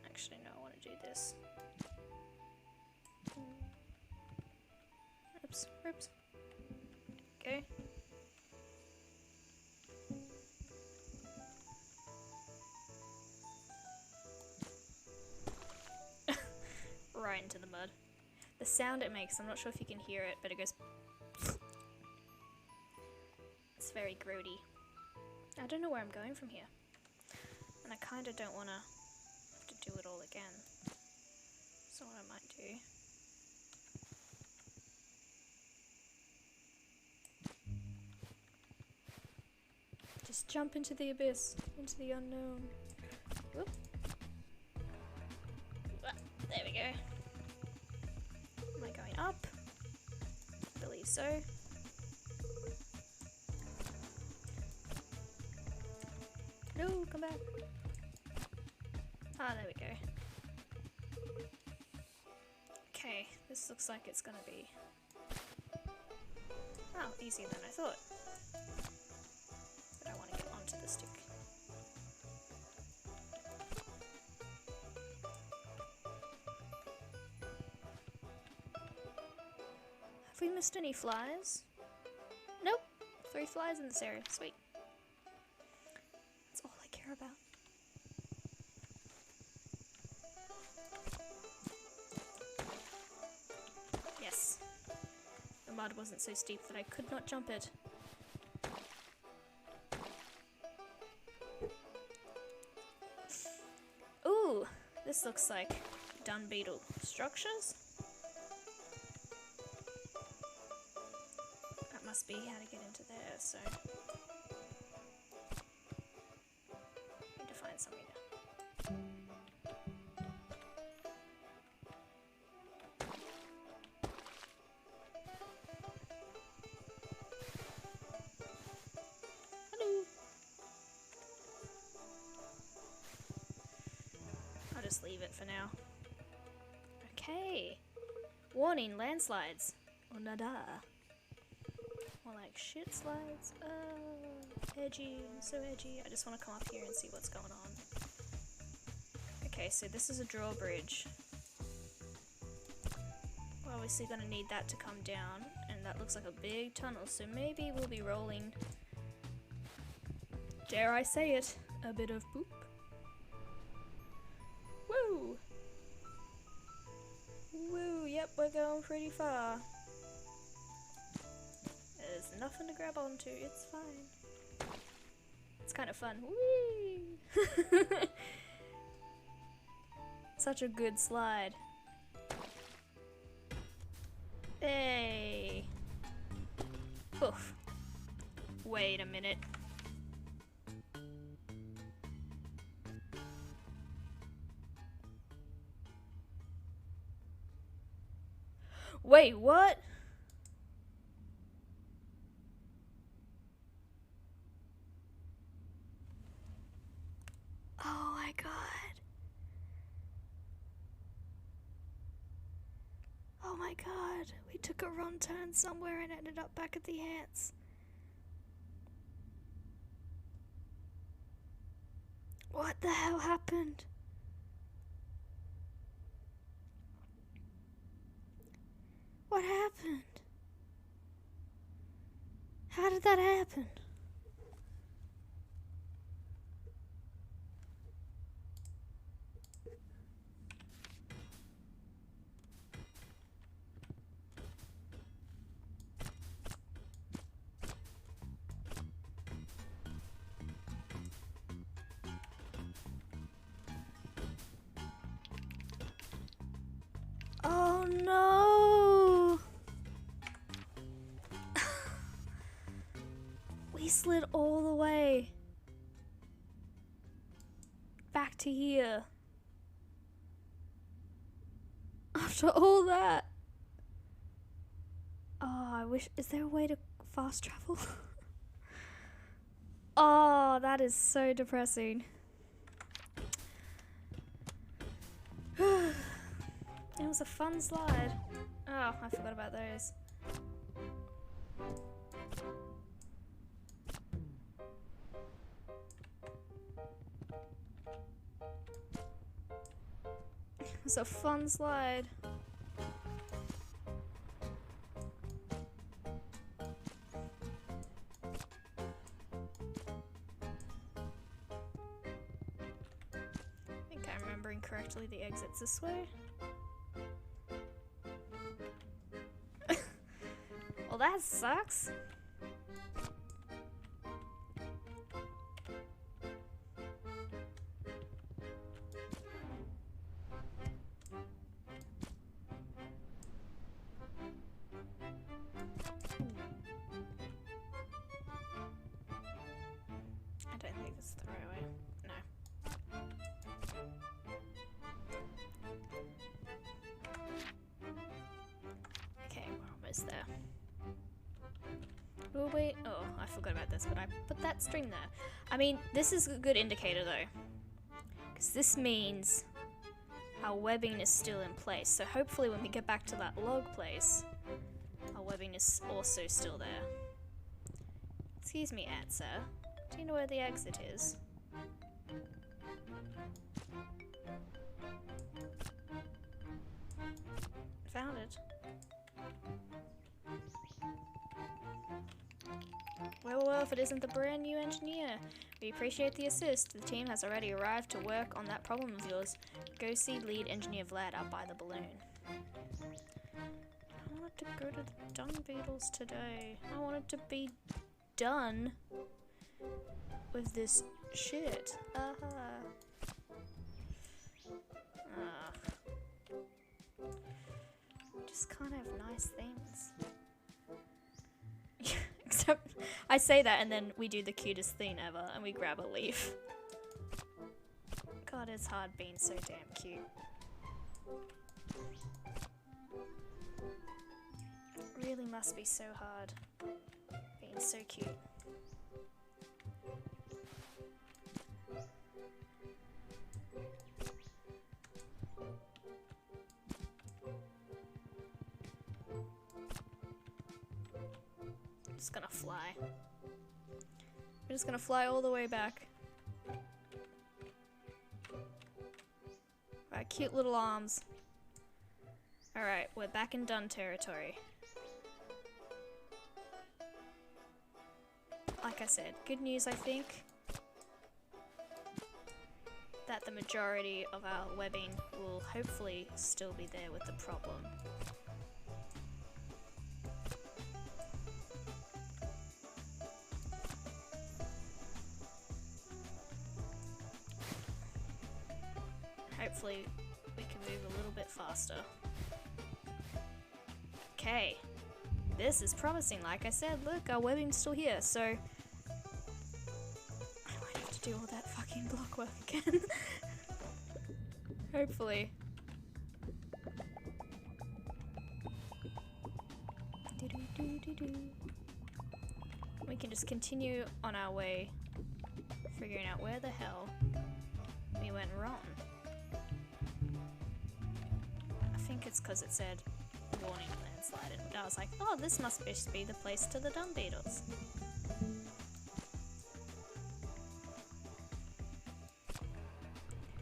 Actually, no, I want to do this. Oops, oops. Okay. Right into the mud. The sound it makes, I'm not sure if you can hear it, but it goes... It's very grody. I don't know where I'm going from here. And I kind of don't want to have to do it all again. So what I might do... Just jump into the abyss, into the unknown. Whoop. There we go. Am I going up? I believe so. No, come back. Ah, there we go. Okay, this looks like it's gonna be... Oh, easier than I thought. But I want to get onto the stick. Have we missed any flies? Nope. 3 flies in this area. Sweet. That's all I care about. Yes. The mud wasn't so steep that I could not jump it. Ooh, this looks like dung beetle structures. That must be how to get into there, so... Need to find somewhere to... Hello! I'll just leave it for now. Okay. Warning, landslides. Oh, nada. More like shit slides. Edgy, so edgy. I just want to come up here and see what's going on. Okay, so this is a drawbridge. We're obviously gonna need that to come down, and that looks like a big tunnel, so maybe we'll be rolling, dare I say it, a bit of poop. Woo! Woo, yep, we're going pretty far. There's nothing to grab onto, it's fine. It's kind of fun. Whee! Such a good slide. Hey! Oof. Wait a minute. Wait, what? Oh my god. Oh my god. We took a wrong turn somewhere and ended up back at the ants. What the hell happened? What happened? How did that happen? Oh no! We slid all the way back to here. After all that. Oh, I wish. Is there a way to fast travel? Oh, that is so depressing. It was a fun slide. Oh, I forgot about those. It was a fun slide. I think I'm remembering correctly, the exit's this way. Well, that sucks. I don't think this is the right way. No. Okay, we're almost there. Oh wait, oh, I forgot about this, but I put that string there. I mean, this is a good indicator though, because this means our webbing is still in place. So hopefully when we get back to that log place, our webbing is also still there. Excuse me, ant sir. Do you know where the exit is? Found it. Well, if it isn't the brand new engineer. We appreciate the assist. The team has already arrived to work on that problem of yours. Go see lead engineer Vlad out by the balloon. I wanted to go to the dung beetles today. I wanted to be done with this shit. Just can't have nice things. Except, I say that and then we do the cutest thing ever and we grab a leaf. God, it's hard being so damn cute. It really must be so hard being so cute. Just gonna fly. We're just gonna fly all the way back. Alright, cute little arms. Alright, we're back in done territory. Like I said, good news I think. That the majority of our webbing will hopefully still be there with the problem. hopefully we can move a little bit faster. Okay. This is promising. Like I said, look, our webbing's still here, so I won't have to do all that fucking block work again. Hopefully. We can just continue on our way, figuring out where the hell we went wrong. I think it's because it said warning landslide, and I was like, oh, this must be the place to the dung beetles.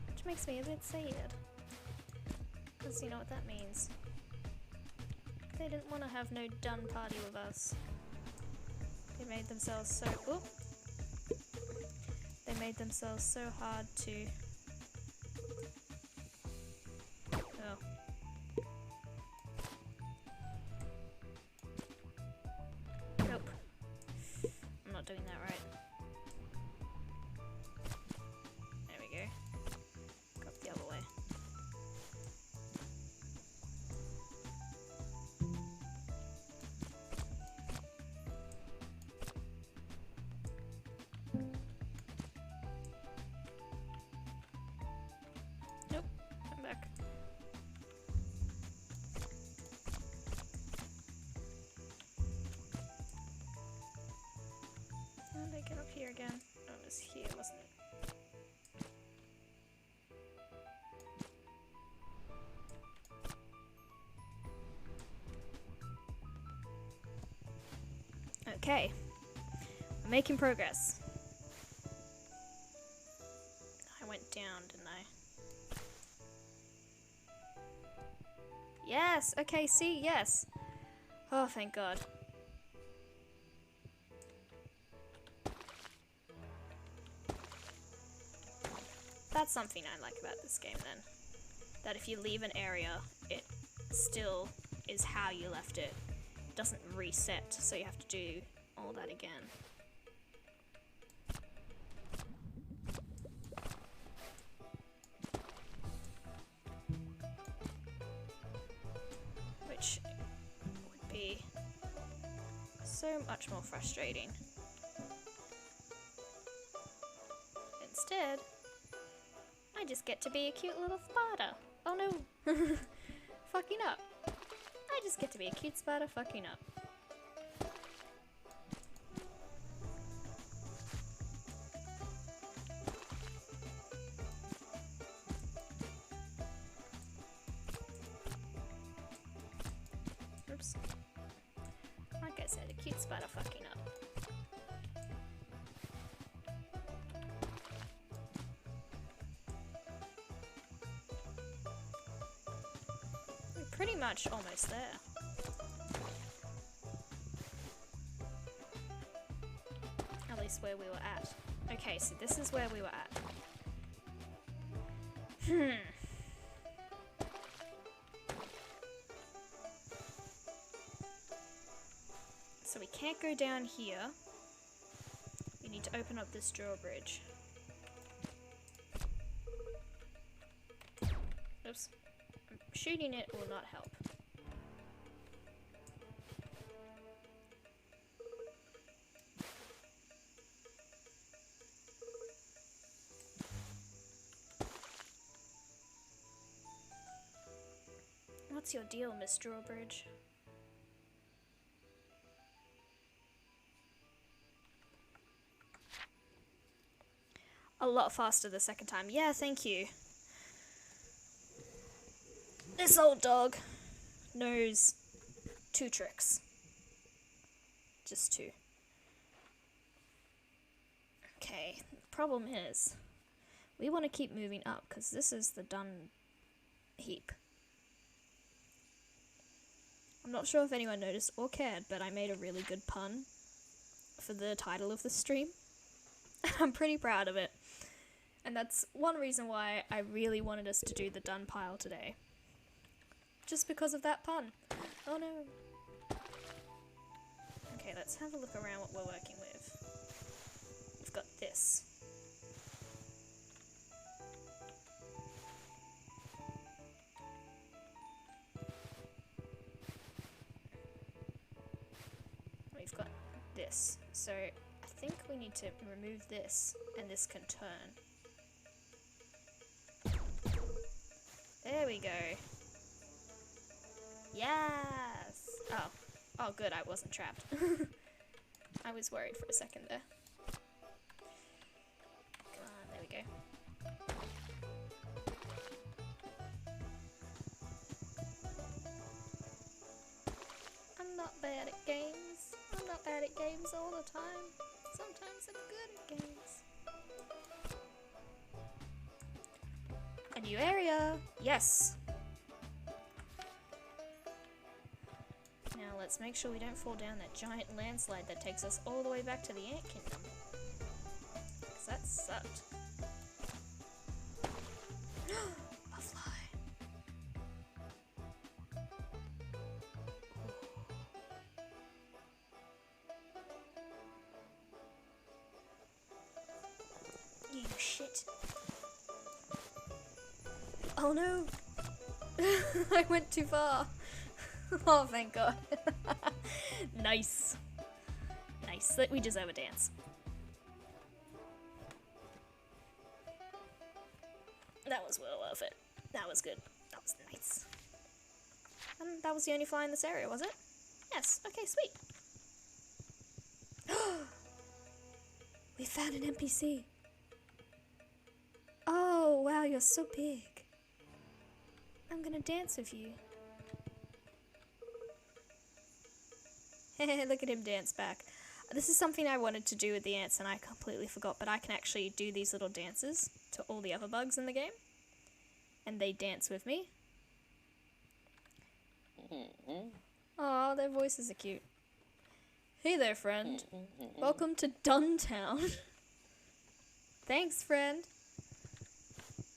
Which makes me a bit sad, because you know what that means. They didn't want to have no done party with us. They made themselves so... Oop! They made themselves so hard to... Oh. Nope. I'm not doing that right. There we go. Go up the other way. Get up here again. Oh, it was here, wasn't it? Okay. I'm making progress. I went down, didn't I? Yes! Okay, see? Yes! Oh, thank God. That's something I like about this game then. That if you leave an area, it still is how you left it. It doesn't reset, so you have to do all that again. Which would be so much more frustrating. Instead, I just get to be a cute little spider. Oh no. Fucking up. I just get to be a cute spider fucking up. Oops. Like I said, a cute spider fucking up. Pretty much almost there. At least where we were at. Okay, so this is where we were at. So we can't go down here. We need to open up this drawbridge. Oops. Shooting it will not help. What's your deal, Miss Drawbridge? A lot faster the second time. Yeah, thank you. This old dog knows 2 tricks. Just 2. Okay, the problem is we want to keep moving up because this is the done heap. I'm not sure if anyone noticed or cared, but I made a really good pun for the title of the stream. I'm pretty proud of it. And that's one reason why I really wanted us to do the done pile today. Just because of that pun. Oh no. Okay, let's have a look around what we're working with. We've got this. this. So I think we need to remove this, and this can turn. There we go. Yes! Oh. Oh, good, I wasn't trapped. I was worried for a second there. Come on, there we go. I'm not bad at games. I'm not bad at games all the time. Sometimes I'm good at games. A new area! Yes! Now let's make sure we don't fall down that giant landslide that takes us all the way back to the Ant Kingdom. Because that sucked. A fly. You shit. Oh no! I went too far. Oh, thank God. Nice. Nice. We deserve a dance. That was well worth it. That was good. That was nice. And that was the only fly in this area, was it? Yes. Okay, sweet. We found an NPC. Oh, wow, you're so big. I'm gonna dance with you. Look at him dance back. This is something I wanted to do with the ants and I completely forgot, but I can actually do these little dances to all the other bugs in the game. And they dance with me. Oh, their voices are cute. Hey there, friend. Welcome to Duntown. Thanks, friend.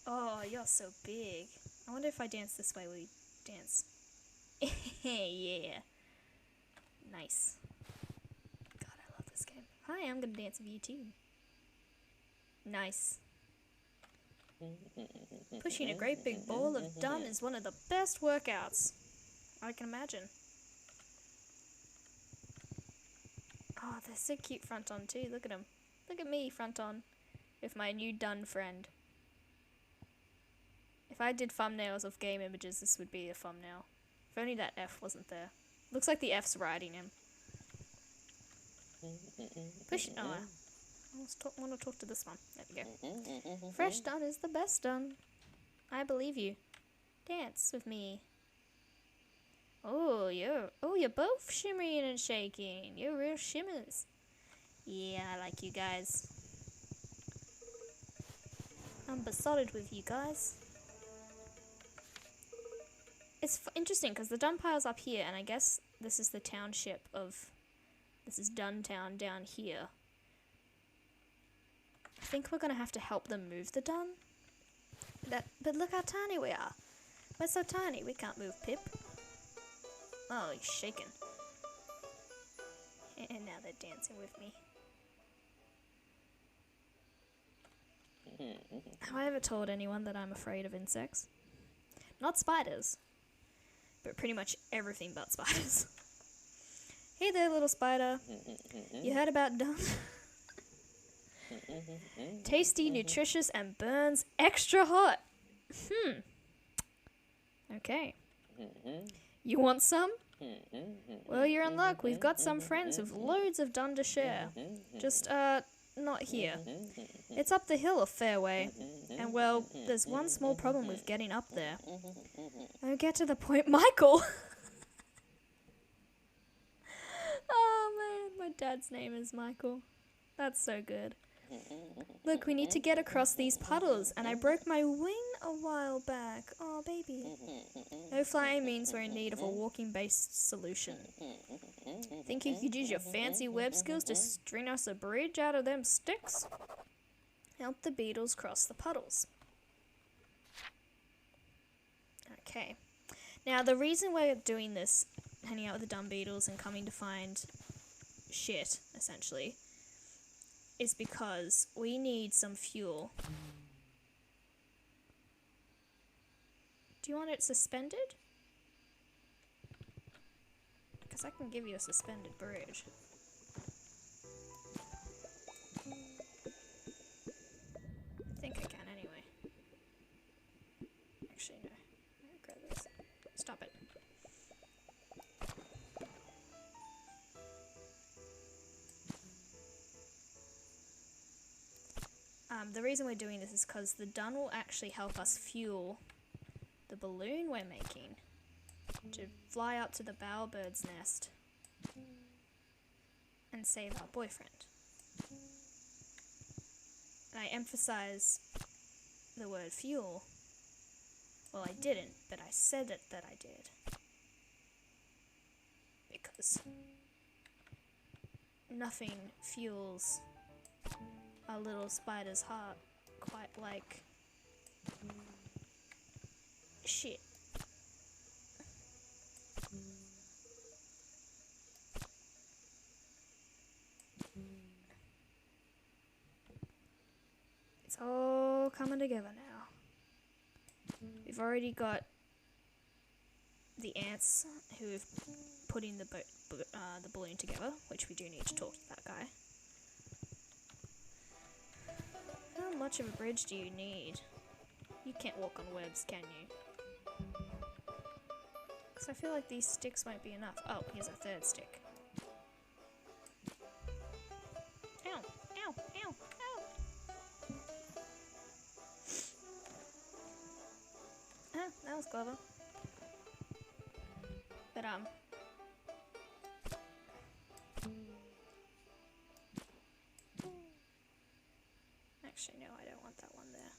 Oh, you're so big. I wonder if I dance this way, will you dance? Yeah. Nice. God, I love this game. Hi, I'm gonna dance with you too. Nice. Pushing a great big ball of dung is one of the best workouts I can imagine. Oh, they're so cute front on too. Look at them. Look at me front on with my new dun friend. If I did thumbnails of game images, this would be a thumbnail. If only that F wasn't there. Looks like the F's riding him. Push. Oh, I want to talk to this one. There we go. Fresh dun is the best dun. I believe you. Dance with me. Oh, you're both shimmering and shaking. You're real shimmers. Yeah, I like you guys. I'm besotted with you guys. It's interesting because the dun pile's up here, and I guess this is the township of... This is Duntown down here. I think we're going to have to help them move the dun. But look how tiny we are. We're so tiny, we can't move Pip. Oh, he's shaking. And now they're dancing with me. Have I ever told anyone that I'm afraid of insects? Not spiders. But pretty much everything but spiders. Hey there, little spider. You heard about dun? Tasty, nutritious, and burns extra hot. Okay. You want some? Well, you're in luck. We've got some friends with loads of dun to share. Just, not here. It's up the hill a fair way. And, well, there's one small problem with getting up there. Oh, get to the point, Michael! Oh, man, my dad's name is Michael. That's so good. Look, we need to get across these puddles, and I broke my wing a while back. Oh, baby. No flying means we're in need of a walking-based solution. Think you could use your fancy web skills to string us a bridge out of them sticks? Help the beetles cross the puddles. Okay. Now, the reason we're doing this, hanging out with the dumb beetles and coming to find shit, essentially, is because we need some fuel. Do you want it suspended? Because I can give you a suspended bridge. the reason we're doing this is because the dun will actually help us fuel the balloon we're making to fly up to the bowerbird's nest and save our boyfriend. And I emphasize the word fuel. Well, I didn't, but I said it that I did. Because nothing fuels a little spider's heart quite like shit. It's all coming together now. We've already got the ants who've putting the balloon together, which we do need to talk to that guy. How much of a bridge do you need? You can't walk on webs, can you? Because I feel like these sticks won't be enough. Oh, here's a third stick. Ow! Ow! Ow! Ow! Ah, that was clever. But, actually, no, I don't want that one there.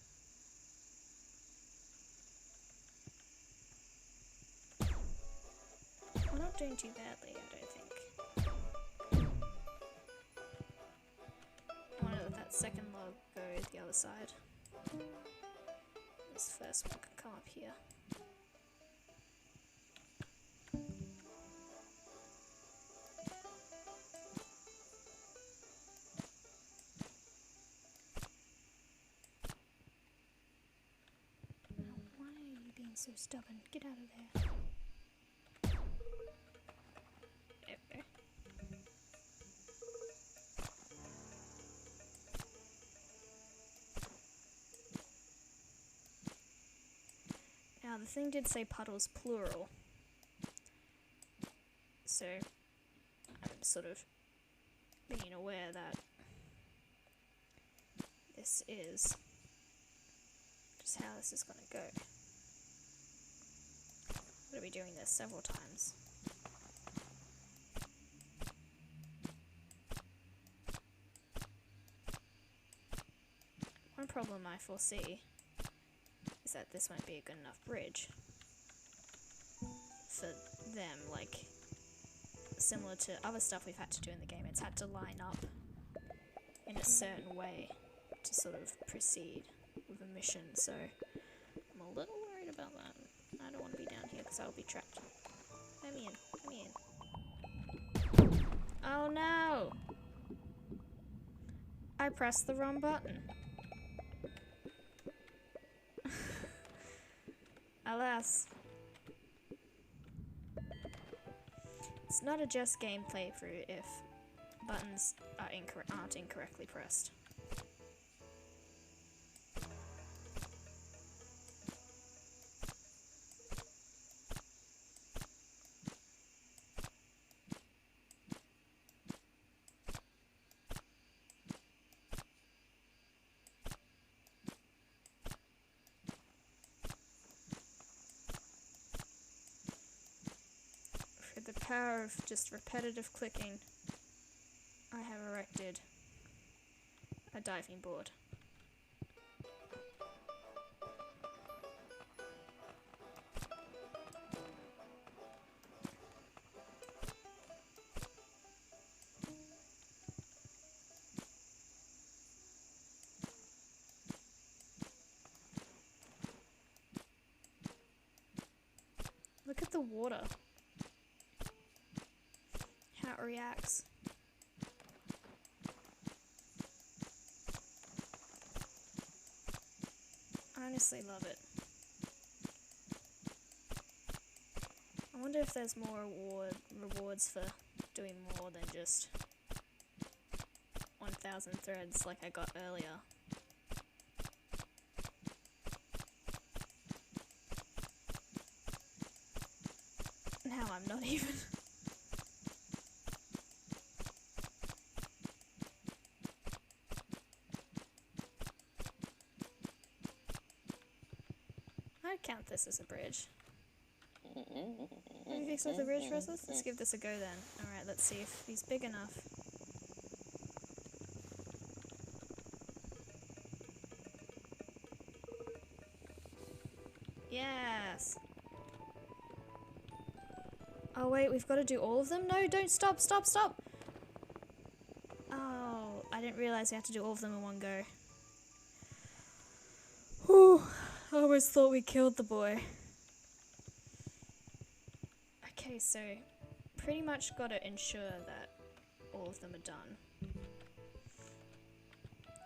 We're not doing too badly, I don't think. I want to let that second log go the other side. This first one can come up here. So stubborn. Get out of there. Okay. Now the thing did say puddles plural. So I'm sort of being aware that this is just how this is going to go. I'm going to be doing this several times. One problem I foresee is that this won't be a good enough bridge for them, like similar to other stuff we've had to do in the game. It's had to line up in a certain way to sort of proceed with a mission, so I'm a little worried about that. I don't want to be down here because I'll be trapped. Let me in. Let me in. Oh no! I pressed the wrong button. Alas. It's not a just game playthrough if buttons are aren't incorrectly pressed. The power of just repetitive clicking, I have erected a diving board. Look at the water. How it reacts. I honestly love it. I wonder if there's more rewards for doing more than just 1,000 threads like I got earlier. Now I'm not even. fix this a bridge. Have you fixed up the bridge for us? Let's give this a go then. Alright, let's see if he's big enough. Yes! Oh wait, we've got to do all of them? No, don't stop, stop, stop! Oh, I didn't realise we had to do all of them in one go. Whew, I almost thought we killed the boy. Okay, so pretty much got to ensure that all of them are done.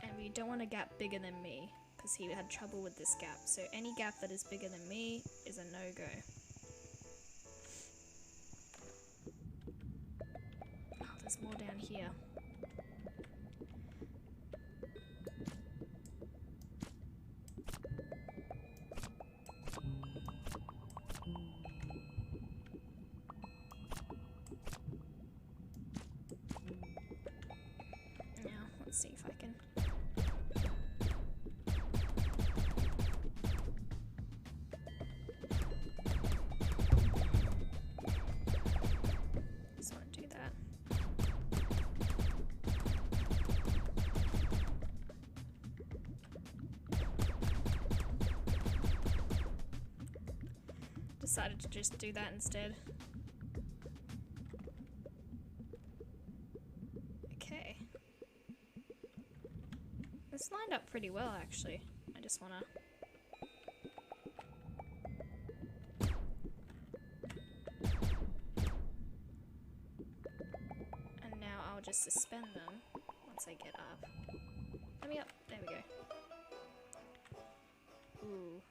And we don't want a gap bigger than me, because he had trouble with this gap. So any gap that is bigger than me is a no-go. Oh, there's more down here. Now, let's see if I can... Just want to do that. Decided to just do that instead. Okay. This lined up pretty well actually. I just wanna... And now I'll just suspend them once I get up. Let me up. There we go. Ooh.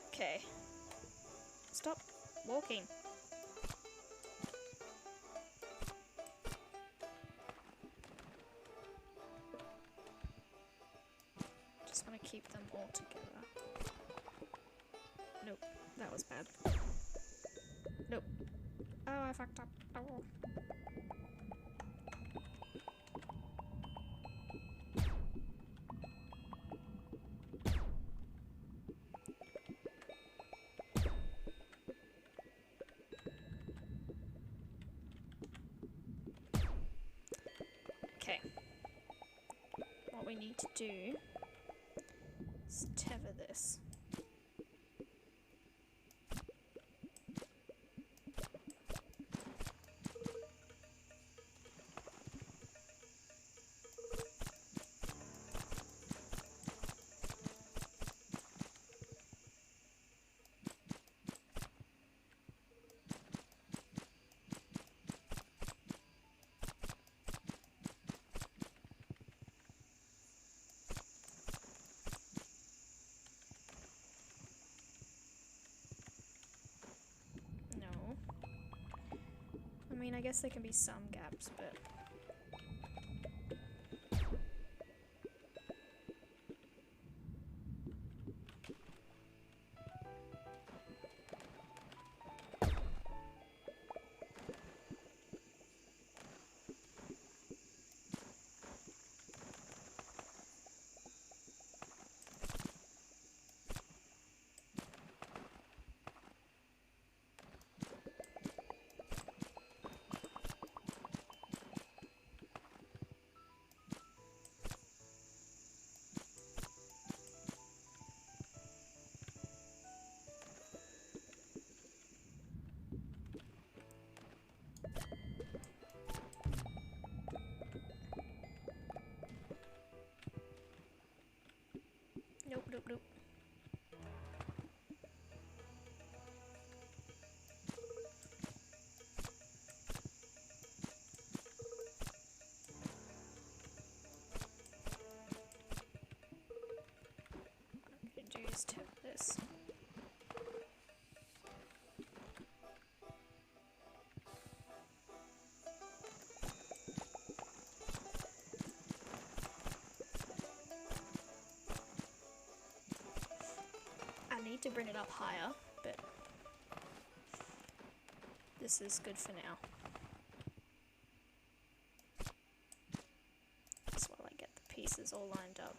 Okay. Stop walking. Just want to keep them all together. Nope, that was bad. Nope. Oh, I fucked up. Oh. Okay. What we need to do is tether this. I mean, I guess there can be some gaps, but... Nope, nope, nope. What I'm gonna do is tip this. I need to bring it up higher, but this is good for now. Just while I get the pieces spiders all lined up.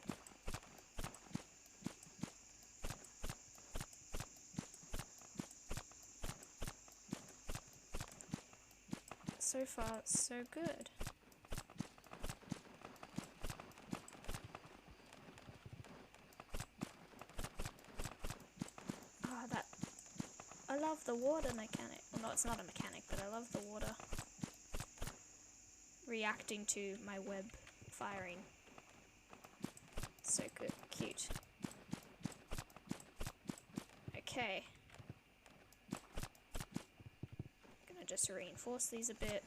So far, so good. Oh, that... I love the water mechanic. Well, no, it's not a mechanic, but I love the water reacting to my web firing. So good. Cute. Okay. Gonna just reinforce these a bit.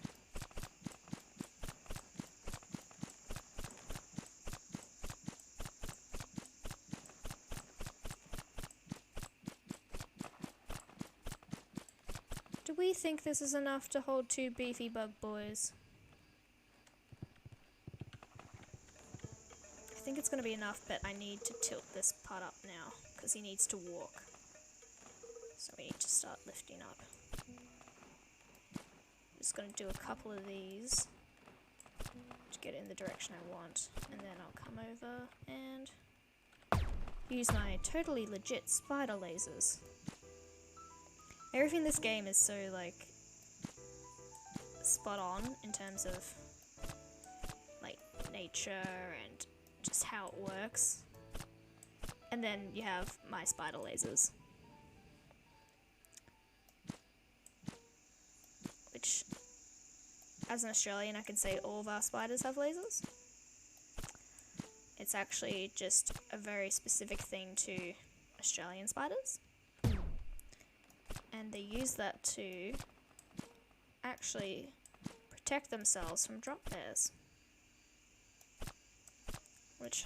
Do we think this is enough to hold 2 beefy bug boys? I think it's going to be enough, but I need to tilt this part up now, because he needs to walk. So we need to start lifting up. I'm just going to do a couple of these to get in the direction I want, and then I'll come over and use my totally legit spider lasers. Everything in this game is so, like, spot on in terms of, like, nature and just how it works. And then you have my spider lasers, which, as an Australian, I can say all of our spiders have lasers. It's actually just a very specific thing to Australian spiders. And they use that to actually protect themselves from drop bears, which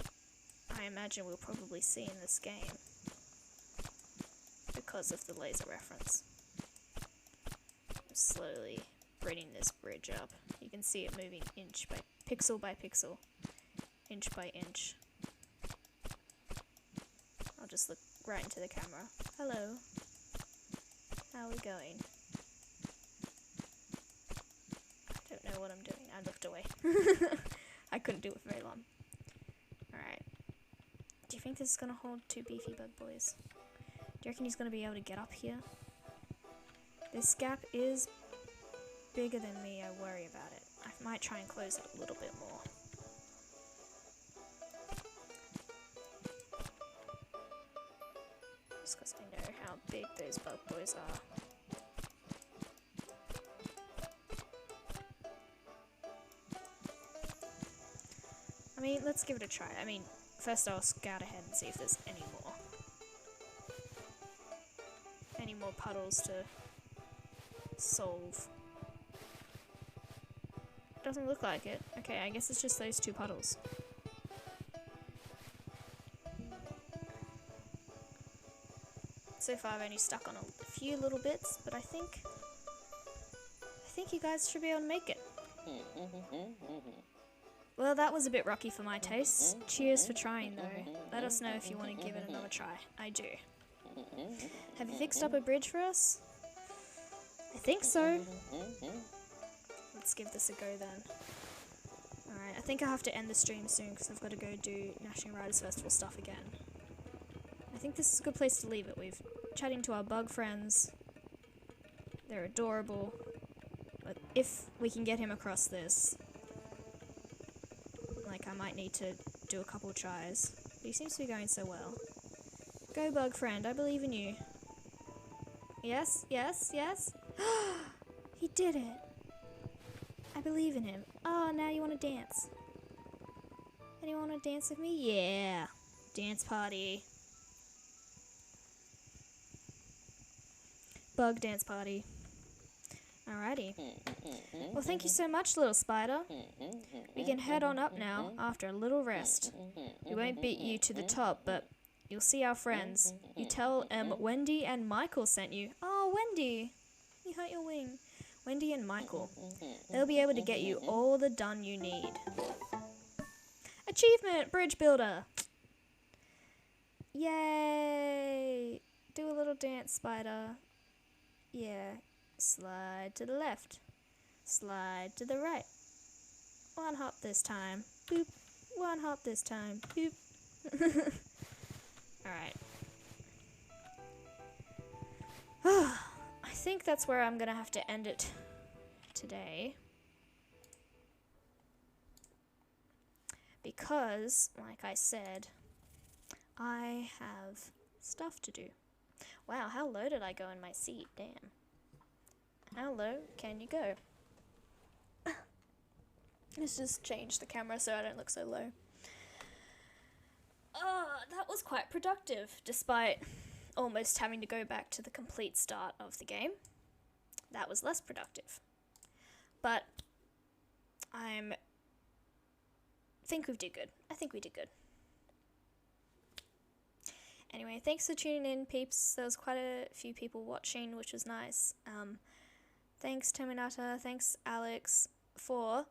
I imagine we'll probably see in this game because of the laser reference. I'm slowly bringing this bridge up. You can see it moving inch by pixel, inch by inch. I'll just look right into the camera. Hello. How are we going? I don't know what I'm doing. I looked away. I couldn't do it for very long. Alright. Do you think this is going to hold 2 beefy bug boys? Do you reckon he's going to be able to get up here? This gap is bigger than me. I worry about it. I might try and close it a little bit more. Just because I know how big those bug boys are. I mean, let's give it a try. I mean, first I'll scout ahead and see if there's any more. Any more puddles to solve. Doesn't look like it. Okay, I guess it's just those 2 puddles. So far I've only stuck on a few little bits, but I think you guys should be able to make it. Well, that was a bit rocky for my tastes. Cheers for trying though. Let us know if you want to give it another try. I do. Have you fixed up a bridge for us? I think so. Let's give this a go then. Alright, I think I have to end the stream soon because I've got to go do National Writers Festival stuff again. I think this is a good place to leave it. We've chatting to our bug friends. They're adorable. But if we can get him across this, like, I might need to do a couple tries. But he seems to be going so well. Go, bug friend. I believe in you. Yes, yes, yes. He did it. I believe in him. Oh, now you want to dance. Anyone want to dance with me? Yeah. Dance party. Bug dance party. Alrighty. Well, thank you so much, little spider. We can head on up now after a little rest. We won't beat you to the top, but you'll see our friends. You tell Wendy and Michael sent you. Oh, Wendy! You hurt your wing. Wendy and Michael. They'll be able to get you all the done you need. Achievement! Bridge builder! Yay! Do a little dance, spider. Yeah. Slide to the left. Slide to the right. One hop this time. Boop. one hop this time. Boop. Alright. I think that's where I'm gonna have to end it today. Because, like I said, I have stuff to do. Wow, how low did I go in my seat? Damn. How low can you go? Let's just change the camera so I don't look so low. That was quite productive, despite almost having to go back to the complete start of the game. That was less productive. But I think we did good. I think we did good. Anyway, thanks for tuning in, peeps. There was quite a few people watching, which was nice. Thanks, Terminata. Thanks, Alex, for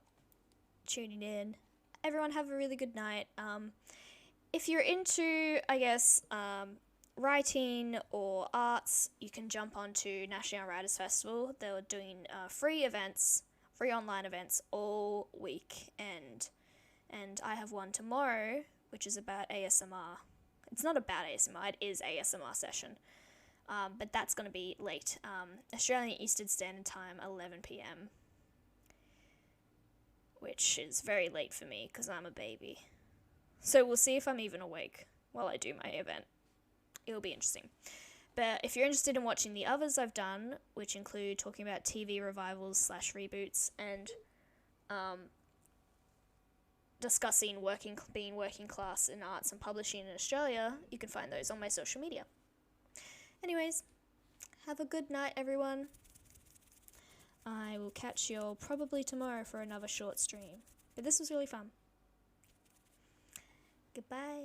tuning in. Everyone have a really good night. If you're into, I guess, writing or arts, you can jump onto National Writers Festival. They're doing free online events all week, and I have one tomorrow, which is about ASMR. It's not about ASMR, it is ASMR session, but that's going to be late. Australian Eastern Standard Time, 11 p.m, which is very late for me because I'm a baby. So we'll see if I'm even awake while I do my event. It'll be interesting. But if you're interested in watching the others I've done, which include talking about TV revivals / reboots and discussing being working class in arts and publishing in Australia, you can find those on my social media. Anyways, have a good night, everyone. I will catch you all probably tomorrow for another short stream. But this was really fun. Goodbye.